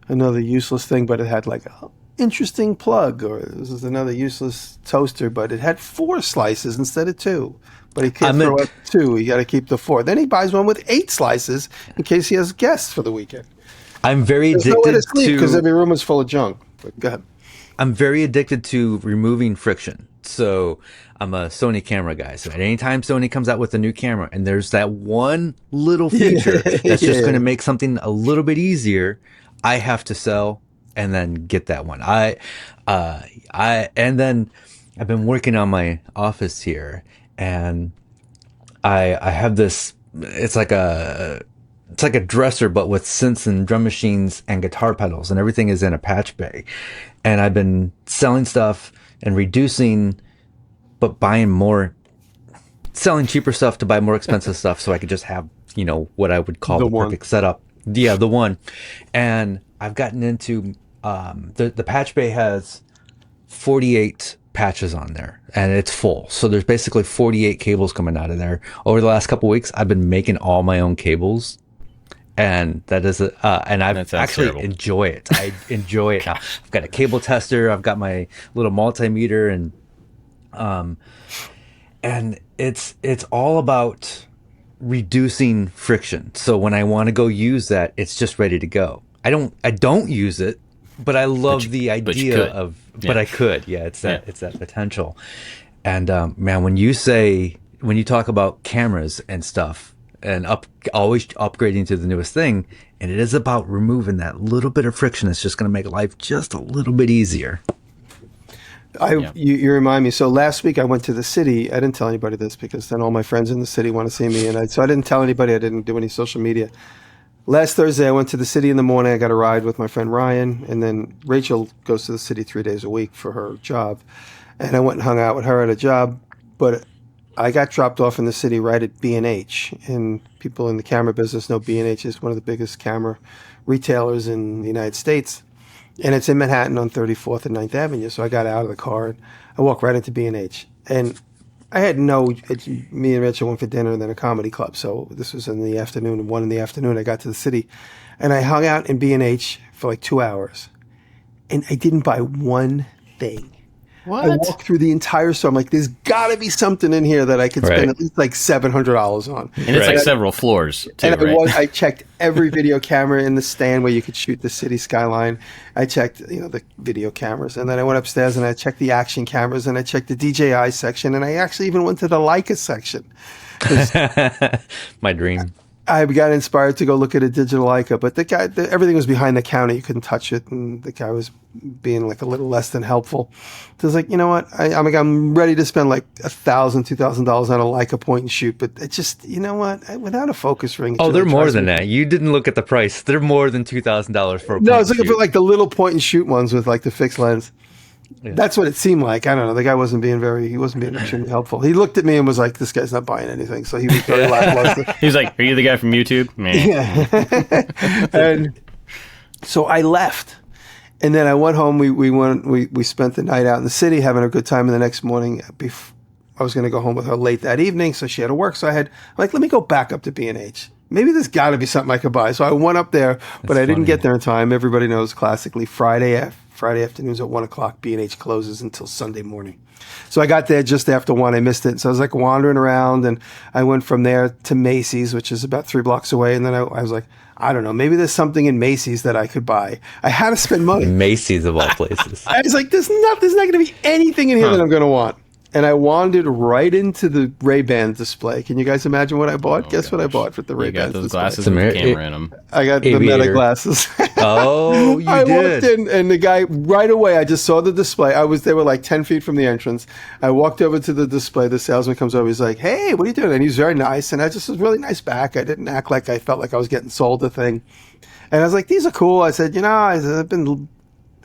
another useless thing, but it had like a interesting plug, or this is another useless toaster, but it had 4 slices instead of 2. But he can't throw out 2. You got to keep the 4. Then he buys one with 8 slices in case he has guests for the weekend. I'm very addicted to sleep because every room is full of junk. But go ahead. I'm very addicted to removing friction. So I'm a Sony camera guy. So at any time Sony comes out with a new camera and there's that one little feature that's just going to make something a little bit easier, I have to sell and then get that one. And then I've been working on my office here, and I have this. It's like a dresser, but with synths and drum machines and guitar pedals, and everything is in a patch bay. And I've been selling stuff and reducing, but selling cheaper stuff to buy more expensive stuff, so I could just have, what I would call the perfect setup. Yeah, the one. And I've gotten into the patch bay has 48 patches on there, and it's full. So there's basically 48 cables coming out of there. Over the last couple of weeks, I've been making all my own cables, and that is and I actually terrible. Enjoy it. I enjoy it now. I've got a cable tester. I've got my little multimeter, and it's all about reducing friction. So when I want to go use that, it's just ready to go. I don't use it, but I love the idea of. But I could, it's that potential. And man, when you talk about cameras and stuff, and always upgrading to the newest thing, and it is about removing that little bit of friction that's just going to make life just a little bit easier. You remind me. So last week I went to the city. I didn't tell anybody this because then all my friends in the city want to see me, so I didn't tell anybody. I didn't do any social media. Last Thursday, I went to the city in the morning. I got a ride with my friend Ryan, and then Rachel goes to the city 3 days a week for her job. And I went and hung out with her at a job, but I got dropped off in the city right at B&H. And people in the camera business know B&H is one of the biggest camera retailers in the United States. And it's in Manhattan on 34th and 9th Avenue. So I got out of the car and I walked right into B&H. And I had me and Rachel went for dinner and then a comedy club. So this was in the afternoon, 1 in the afternoon. I got to the city and I hung out in B&H for like 2 hours and I didn't buy one thing. What? I walked through the entire store. I'm like, there's got to be something in here that I could spend at least like $700 on. And it's like several floors too, and I checked every video camera in the stand where you could shoot the city skyline. I checked, the video cameras. And then I went upstairs and I checked the action cameras and I checked the DJI section. And I actually even went to the Leica section. My dream. I got inspired to go look at a digital Leica, but everything was behind the counter. You couldn't touch it, and the guy was being like a little less than helpful. So I was like, you know what? I'm ready to spend like $1,000, $2,000 on a Leica point and shoot, but it just, you know what? Without a focus ring. Oh, they're more than that. You didn't look at the price. They're more than $2,000 for a point. No, I was looking for like the little point and shoot ones with like the fixed lens. Yeah. That's what it seemed like. I don't know. The guy wasn't being extremely helpful. He looked at me and was like, this guy's not buying anything. So he was very lackluster. He was like, are you the guy from YouTube? Man. Yeah. And so I left. And then I went home. We spent the night out in the city having a good time. And the next morning, I was going to go home with her late that evening. So she had to work. So I'm like, let me go back up to B&H. Maybe there's got to be something I could buy. So I went up there, but I didn't get there in time. Everybody knows classically Friday afternoons at 1 o'clock, B&H closes until Sunday morning. So I got there just after 1. I missed it. So I was like wandering around, and I went from there to Macy's, which is about 3 blocks away. And then I was like, I don't know, maybe there's something in Macy's that I could buy. I had to spend money. Macy's of all places. I was like, there's not going to be anything in here that I'm going to want. And I wandered right into the Ray-Ban display. Can you guys imagine what I bought? Guess what I bought for the Ray-Ban display? You got those glasses with the camera in them. I got the Meta glasses. Oh, you I did. walked in, and the guy, right away, I just saw the display. They were like 10 feet from the entrance. I walked over to the display. The salesman comes over. He's like, hey, what are you doing? And he's very nice. And I just was really nice back. I didn't act like I felt like I was getting sold a thing. And I was like, these are cool. I said,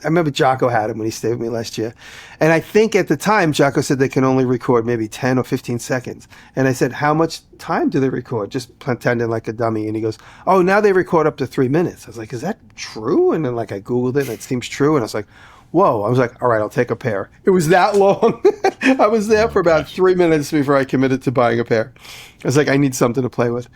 I remember Jocko had him when he stayed with me last year. And I think at the time, Jocko said they can only record maybe 10 or 15 seconds. And I said, how much time do they record? Just pretending like a dummy. And he goes, oh, now they record up to 3 minutes. I was like, is that true? And then I Googled it and it seems true. And I was like, whoa. I was like, all right, I'll take a pair. It was that long. I was there for about 3 minutes before I committed to buying a pair. I was like, I need something to play with.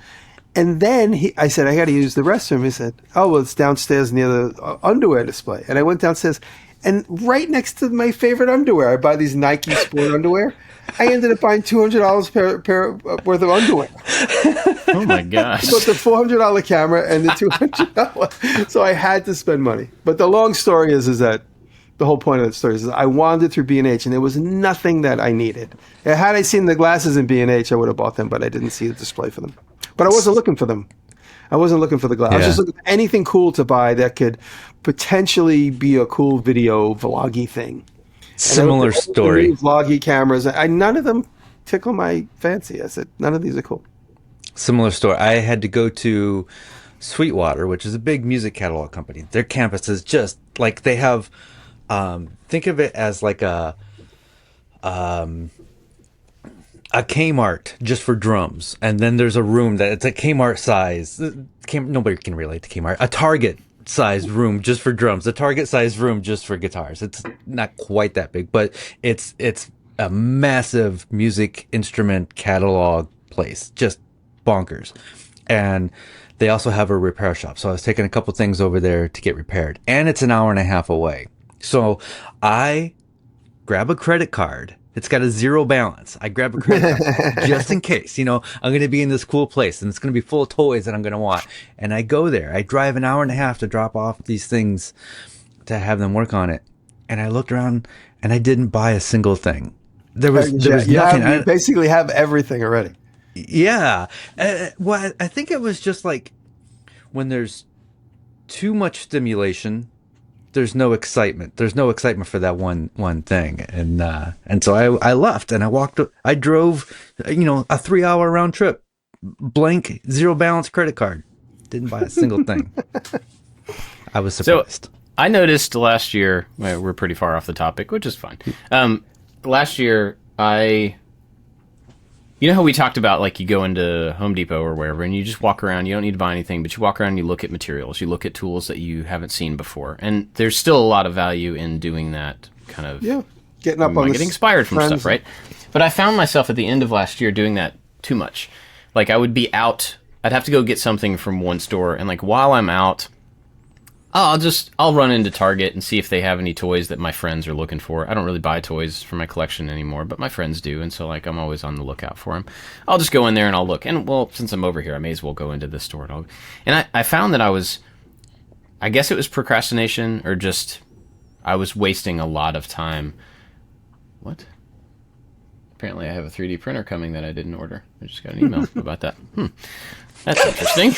And then I said, I got to use the restroom. He said, oh, well, it's downstairs near the underwear display. And I went downstairs, and right next to my favorite underwear, I buy these Nike sport underwear. I ended up buying $200 pair worth of underwear. Oh, my gosh. But the $400 camera and the $200. So I had to spend money. But the long story is that the whole point of the story is that I wandered through B&H, and there was nothing that I needed. Had I seen the glasses in B&H, I would have bought them, but I didn't see the display for them. But I wasn't looking for them. I wasn't looking for the glass. I was just looking for anything cool to buy that could potentially be a cool video vloggy thing. Similar story. Vloggy cameras. None of them tickle my fancy. I said, none of these are cool. Similar story. I had to go to Sweetwater, which is a big music catalog company. Their campus is just like they have. Think of it as like a Kmart just for drums, and then there's a room that it's a Kmart size. Nobody can relate to Kmart. A Target sized room just for drums. A Target sized room just for guitars. It's not quite that big, but it's a massive music instrument catalog place. Just bonkers. And they also have a repair shop. So I was taking a couple things over there to get repaired, and it's an hour and a half away. So I grab a credit card. It's got a zero balance. I grab a credit card just in case, I'm going to be in this cool place and it's going to be full of toys that I'm going to want. And I go there. I drive an hour and a half to drop off these things to have them work on it. And I looked around and I didn't buy a single thing. There was nothing. You basically have everything already. Yeah. Well, I think it was just like when there's too much stimulation, there's no excitement. There's no excitement for that one thing. And so I left and I drove, a 3-hour round trip, blank, zero balance credit card. Didn't buy a single thing. I was surprised. So I noticed last year, we're pretty far off the topic, which is fine. Last year, you know how we talked about, like, you go into Home Depot or wherever, and you just walk around. You don't need to buy anything, but you walk around and you look at materials. You look at tools that you haven't seen before. And there's still a lot of value in doing that kind of... Yeah, getting inspired from stuff, right? But I found myself at the end of last year doing that too much. Like, I would be out. I'd have to go get something from one store, and, like, while I'm out... I'll run into Target and see if they have any toys that my friends are looking for. I don't really buy toys for my collection anymore, but my friends do, and so, like, I'm always on the lookout for them. I'll just go in there and I'll look. And, well, since I'm over here, I may as well go into this store. And I found that I guess it was procrastination, or just I was wasting a lot of time. What? Apparently I have a 3D printer coming that I didn't order. I just got an email about that. That's interesting.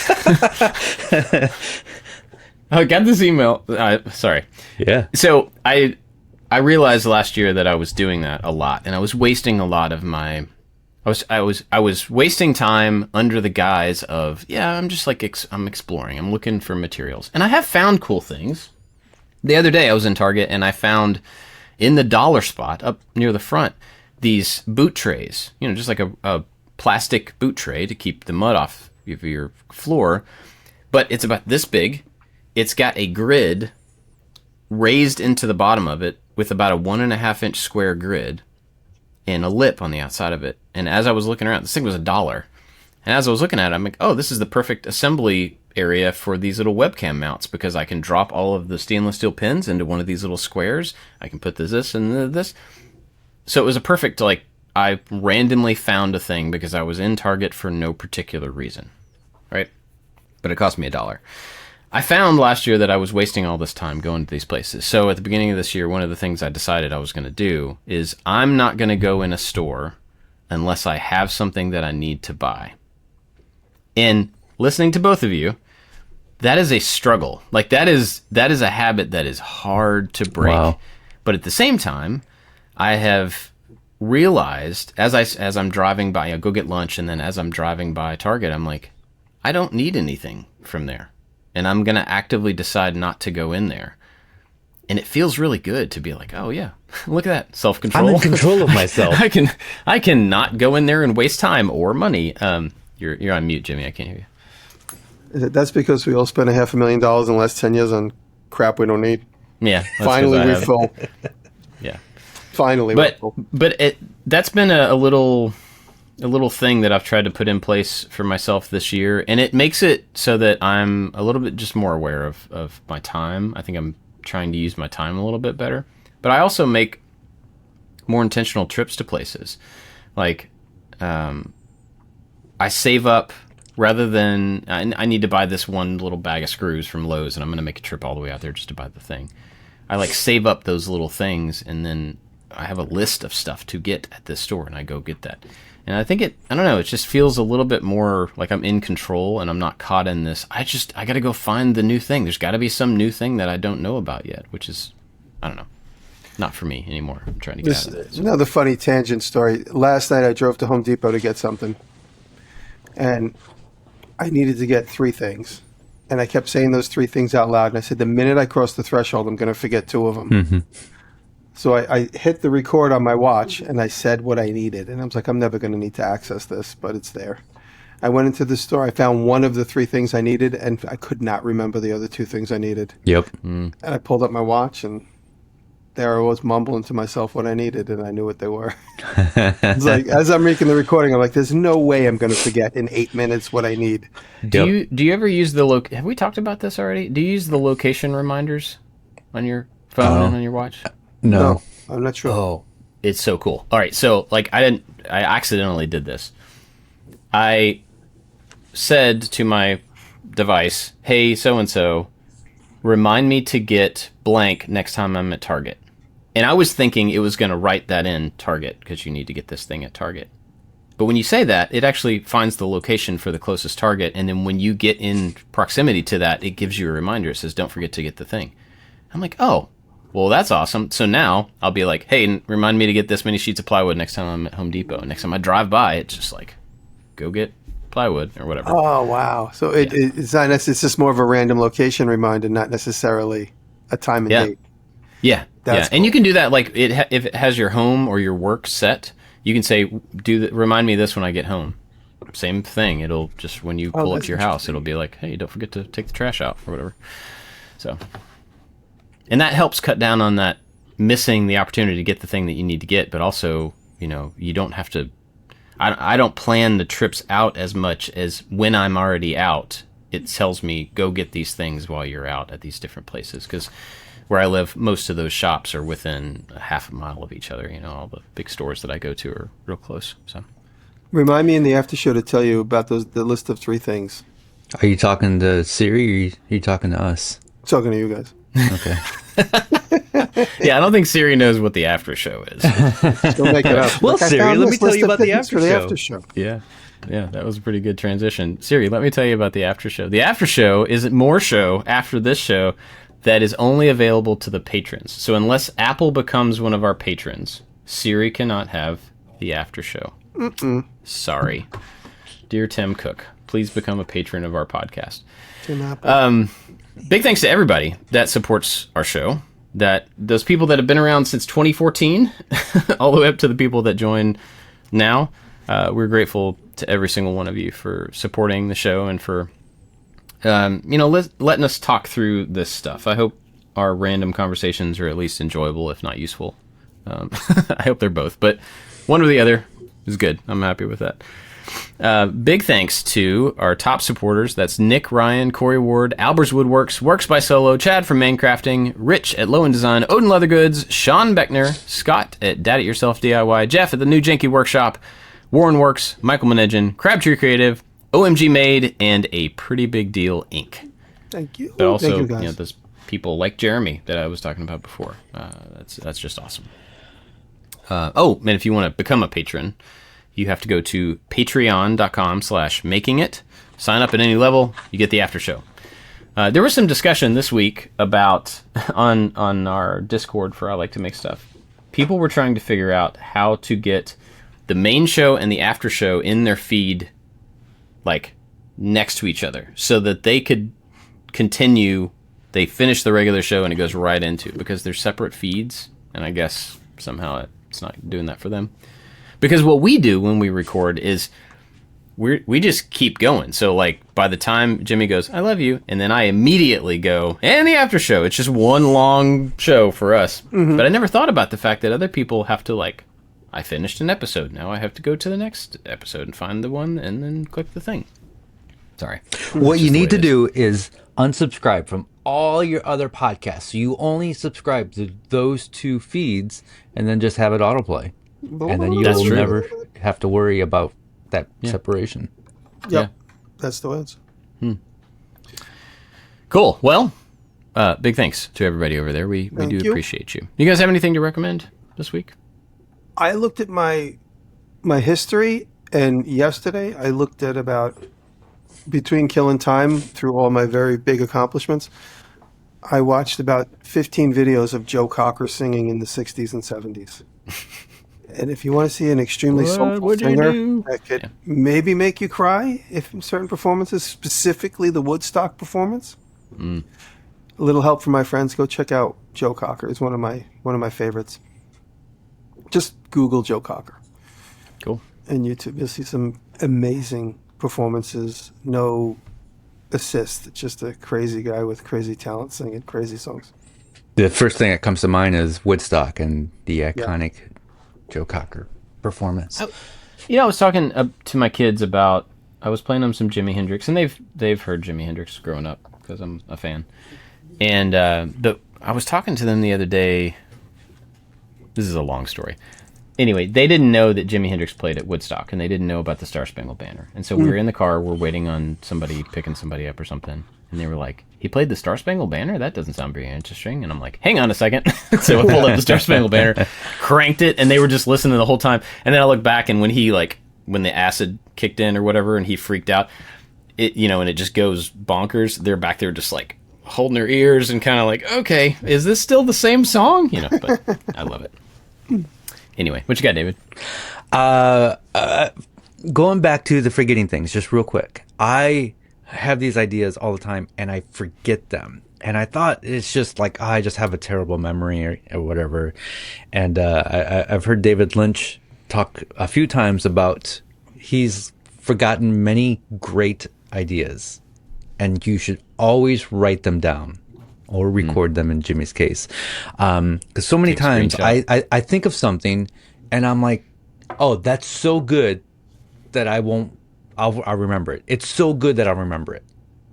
I got this email. Sorry. Yeah. So I realized last year that I was doing that a lot, and I was wasting a lot of my. I was wasting time under the guise of I'm just like I'm exploring. I'm looking for materials, and I have found cool things. The other day I was in Target and I found in the dollar spot up near the front these boot trays. Just like a plastic boot tray to keep the mud off of your floor, but it's about this big. It's got a grid raised into the bottom of it with about a 1.5-inch square grid and a lip on the outside of it. And as I was looking around, this thing was $1. And as I was looking at it, I'm like, oh, this is the perfect assembly area for these little webcam mounts, because I can drop all of the stainless steel pins into one of these little squares. I can put this and this. So it was a perfect, I randomly found a thing because I was in Target for no particular reason, right? But it cost me $1. I found last year that I was wasting all this time going to these places. So at the beginning of this year, one of the things I decided I was going to do is I'm not going to go in a store unless I have something that I need to buy. And listening to both of you, that is a struggle. Like, that is a habit that is hard to break. Wow. But at the same time, I have realized as I'm driving by, I go get lunch, and then as I'm driving by Target, I'm like, I don't need anything from there. And I'm going to actively decide not to go in there. And it feels really good to be like, oh yeah, look at that, self-control. I'm in control of myself. I can not go in there and waste time or money. You're on mute, Jimmy. I can't hear you. That's because we all spent $500,000 in the last 10 years on crap we don't need. Yeah. Finally, we're full. Yeah. Finally, but that's been a little thing that I've tried to put in place for myself this year, and it makes it so that I'm a little bit just more aware of my time. I think I'm trying to use my time a little bit better, but I also make more intentional trips to places. Like, I save up rather than I need to buy this one little bag of screws from Lowe's, and I'm going to make a trip all the way out there just to buy the thing. I save up those little things, and then I have a list of stuff to get at this store, and I go get that. And I think I don't know, it just feels a little bit more like I'm in control and I'm not caught in this. I got to go find the new thing. There's got to be some new thing that I don't know about yet, which is, I don't know, not for me anymore. I'm trying to get out of it. Another funny tangent story. Last night I drove to Home Depot to get something, and I needed to get 3 things. And I kept saying those 3 things out loud. And I said, the minute I cross the threshold, I'm going to forget 2 of them. Mm-hmm. So I hit the record on my watch, and I said what I needed. And I was like, I'm never going to need to access this, but it's there. I went into the store. I found one of the 3 things I needed, and I could not remember the other 2 things I needed. Yep. And I pulled up my watch, and there I was mumbling to myself what I needed, and I knew what they were. It's like, as I'm making the recording, I'm like, there's no way I'm going to forget in 8 minutes what I need. Do you ever use have we talked about this already? Do you use the location reminders on your phone and on your watch? No, I'm not sure. Oh, it's so cool. All right, so like I accidentally did this. I said to my device, "Hey, so and so, remind me to get blank next time I'm at Target." And I was thinking it was going to write that in Target because you need to get this thing at Target. But when you say that, it actually finds the location for the closest Target, and then when you get in proximity to that, it gives you a reminder. It says, "Don't forget to get the thing." I'm like, "Oh, well, that's awesome." So now I'll be like, "Hey, remind me to get this many sheets of plywood next time I'm at Home Depot." Next time I drive by, it's just like, go get plywood or whatever. Oh, wow. So it's not it's just more of a random location reminder, not necessarily a time and date. Yeah. That's cool. And you can do that like if it has your home or your work set, you can say, remind me this when I get home. Same thing. It'll just, when you pull up to your house, it'll be like, "Hey, don't forget to take the trash out," or whatever. So, and that helps cut down on that missing the opportunity to get the thing that you need to get, but also, you don't have to, I don't plan the trips out as much as when I'm already out, it tells me, go get these things while you're out at these different places. Because where I live, most of those shops are within a half a mile of each other. All the big stores that I go to are real close. So, remind me in the after show to tell you about the list of 3 things. Are you talking to Siri or are you talking to us? Talking to you guys. Okay. Yeah, I don't think Siri knows what the after show is. Don't make it up. Well, Like, Siri, let me tell you about the after show. Yeah, that was a pretty good transition. Siri, let me tell you about the after show. The after show is more show after this show that is only available to the patrons. So unless Apple becomes one of our patrons, Siri cannot have the after show. Sorry. Dear Tim Cook, please become a patron of our podcast. Tim Apple. Big thanks to everybody that supports our show. Those people that have been around since 2014, all the way up to the people that join now. We're grateful to every single one of you for supporting the show and for, letting us talk through this stuff. I hope our random conversations are at least enjoyable, if not useful. I hope they're both, but one or the other is good. I'm happy with that. Big thanks to our top supporters. That's Nick, Ryan, Corey Ward, Albers Woodworks, Works by Solo, Chad from Maincrafting, Rich at Low End Design, Odin Leather Goods, Sean Beckner, Scott at Dad It Yourself DIY, Jeff at the New Janky Workshop, Warren Works, Michael Manedjan, Crabtree Creative, OMG Made, and A Pretty Big Deal Inc. Thank you. But also, Thank you guys. there's people like Jeremy that I was talking about before. That's just awesome. And if you want to become a patron, you have to go to patreon.com/makingit. Sign up at any level. You get the after show. There was some discussion this week about, on our Discord for I Like to Make Stuff, people were trying to figure out how to get the main show and the after show in their feed, like, next to each other, so that they could continue, they finish the regular show and it goes right into, because they're separate feeds, and I guess somehow it's not doing that for them. Because what we do when we record is we just keep going. So, like, by the time Jimmy goes, "I love you," and then I immediately go, and the after show. It's just one long show for us. Mm-hmm. But I never thought about the fact that other people have to, like, I finished an episode. Now I have to go to the next episode and find the one and then click the thing. Sorry. What you need to do is unsubscribe from all your other podcasts. So you only subscribe to those 2 feeds and then just have it autoplay. And then you will never have to worry about that separation. Yep. Yeah. That's the answer. Cool. Well, big thanks to everybody over there. We do appreciate you. You guys have anything to recommend this week? I looked at my history, and yesterday I looked at about, between killing time through all my very big accomplishments, I watched about 15 videos of Joe Cocker singing in the 60s and 70s. And if you want to see an extremely soulful singer that could maybe make you cry if in certain performances, specifically the Woodstock performance, a little help from my friends, go check out Joe Cocker. It's one of my favorites. Just Google Joe Cocker. Cool. And YouTube, you'll see some amazing performances. No assist, just a crazy guy with crazy talent singing crazy songs. The first thing that comes to mind is Woodstock and the iconic Joe Cocker performance. I was talking to my kids about, I was playing them some Jimi Hendrix, and they've heard Jimi Hendrix growing up because I'm a fan. And I was talking to them the other day. This is a long story. Anyway, they didn't know that Jimi Hendrix played at Woodstock, and they didn't know about the Star Spangled Banner. And so we were in the car, we're waiting on somebody picking somebody up or something, and they were like, "He played the Star Spangled Banner? That doesn't sound very interesting." And I'm like, "Hang on a second." So I pulled up the Star Spangled Banner, cranked it, and they were just listening the whole time. And then I looked back, and when the acid kicked in or whatever, and he freaked out, and it just goes bonkers. They're back there just like holding their ears and kind of like, "Okay, is this still the same song?" But I love it. Anyway, what you got, David? Going back to the forgetting things, just real quick. I have these ideas all the time, and I forget them. And I thought it's just like, I just have a terrible memory or whatever. And I've heard David Lynch talk a few times about he's forgotten many great ideas, and you should always write them down. Or record them in Jimmy's case. Because so many times I think of something and I'm like, oh, that's so good that I'll remember it. It's so good that I'll remember it.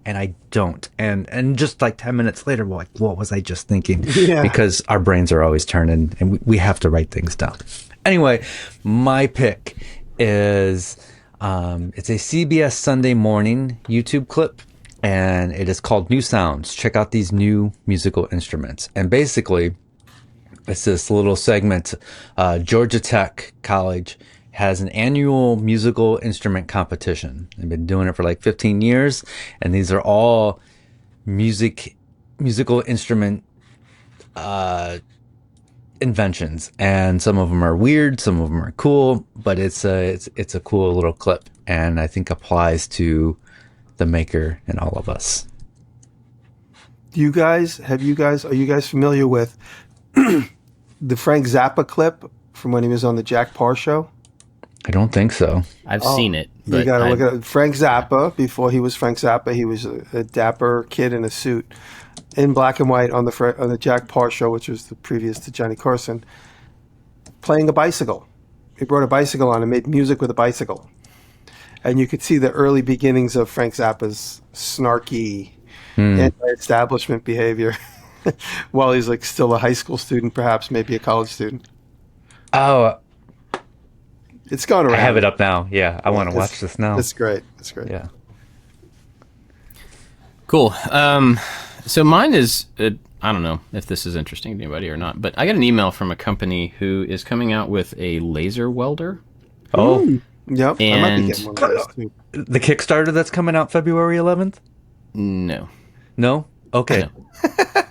And I don't. And just like 10 minutes later, we're like, what was I just thinking? Yeah. Because our brains are always turning and we have to write things down. Anyway, my pick is, it's a CBS Sunday Morning YouTube clip. And it is called New Sounds. Check out these new musical instruments. And basically, it's this little segment. Georgia Tech College has an annual musical instrument competition. They've been doing it for like 15 years. And these are all musical instrument inventions. And some of them are weird, some of them are cool. But it's a cool little clip. And I think applies to the maker and all of us. Are you guys familiar with the Frank Zappa clip from when he was on the Jack Parr show? I don't think so. I've seen it. But you got to look at it. Frank Zappa, before he was Frank Zappa, he was a dapper kid in a suit in black and white on the Jack Parr show, which was the previous to Johnny Carson, playing a bicycle. He brought a bicycle on and made music with a bicycle. And you could see the early beginnings of Frank Zappa's snarky anti-establishment behavior while he's like still a high school student, perhaps maybe a college student. Oh, it's gone around. I have it up now. Yeah, I want to watch this now. It's great. It's great. Yeah. Cool. So mine is, I don't know if this is interesting to anybody or not, but I got an email from a company who is coming out with a laser welder. Oh. Yep, and I might be getting one of those too. The Kickstarter that's coming out February 11th? No. No? Okay. No.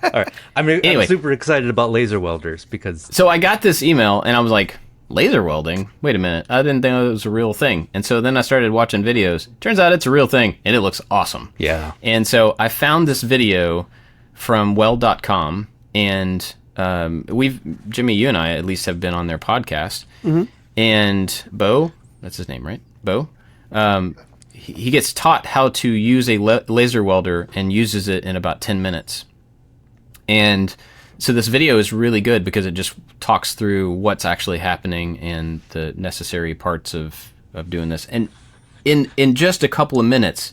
All right. I'm super excited about laser welders because... So I got this email and I was like, laser welding? Wait a minute. I didn't think it was a real thing. And so then I started watching videos. Turns out it's a real thing and it looks awesome. Yeah. And so I found this video from weld.com and Jimmy, you and I at least have been on their podcast. Mm-hmm. And Bo... That's his name, right? Bo. He gets taught how to use a laser welder and uses it in about 10 minutes. And so this video is really good because it just talks through what's actually happening and the necessary parts of doing this. And in just a couple of minutes,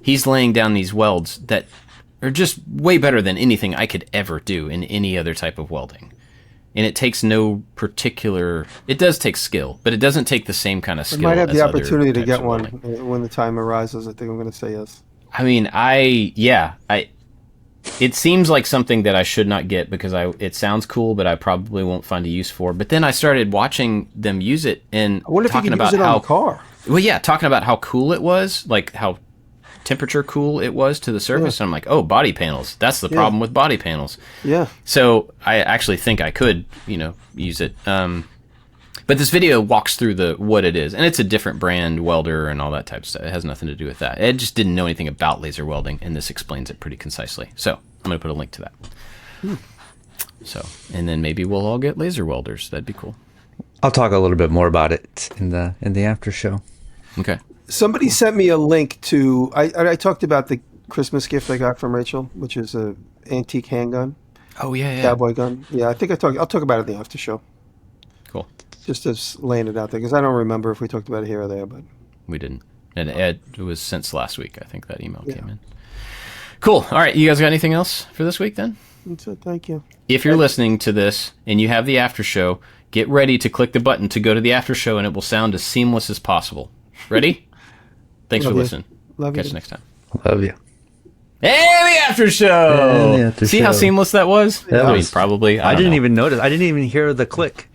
he's laying down these welds that are just way better than anything I could ever do in any other type of welding. And it takes no particular... It does take skill, but it doesn't take the same kind of skill. I might have the opportunity to get one welding. when the time arises. I think I'm going to say yes. I mean, it seems like something that I should not get because it sounds cool, but I probably won't find a use for. But then I started watching them use it and I wonder if you talking could about use it how on the car. Well, yeah, talking about how cool it was, like how temperature cool it was to the surface. And I'm like, oh, body panels. That's the problem with body panels. Yeah. So I actually think I could, use it. But this video walks through what it is, and it's a different brand welder and all that type of stuff. It has nothing to do with that. Ed just didn't know anything about laser welding, and this explains it pretty concisely. So I'm going to put a link to that. So, and then maybe we'll all get laser welders. That'd be cool. I'll talk a little bit more about it in the after show. Okay. Somebody sent me a link to. I talked about the Christmas gift I got from Rachel, which is a antique handgun. Oh yeah. Cowboy gun. Yeah, I think I'll talk about it in the after show. Cool. Just as laying it out there because I don't remember if we talked about it here or there, but we didn't. And Ed, it was since last week. I think that email came in. Cool. All right, you guys got anything else for this week then? That's it. Thank you. If you're listening to this and you have the after show, get ready to click the button to go to the after show, and it will sound as seamless as possible. Ready? Thanks for listening. Love Catch you. you next time. Love you. Hey, the after show! Yeah, the after See how show. seamless that was? That I mean, was- probably. I didn't know. even notice. I didn't even hear the click.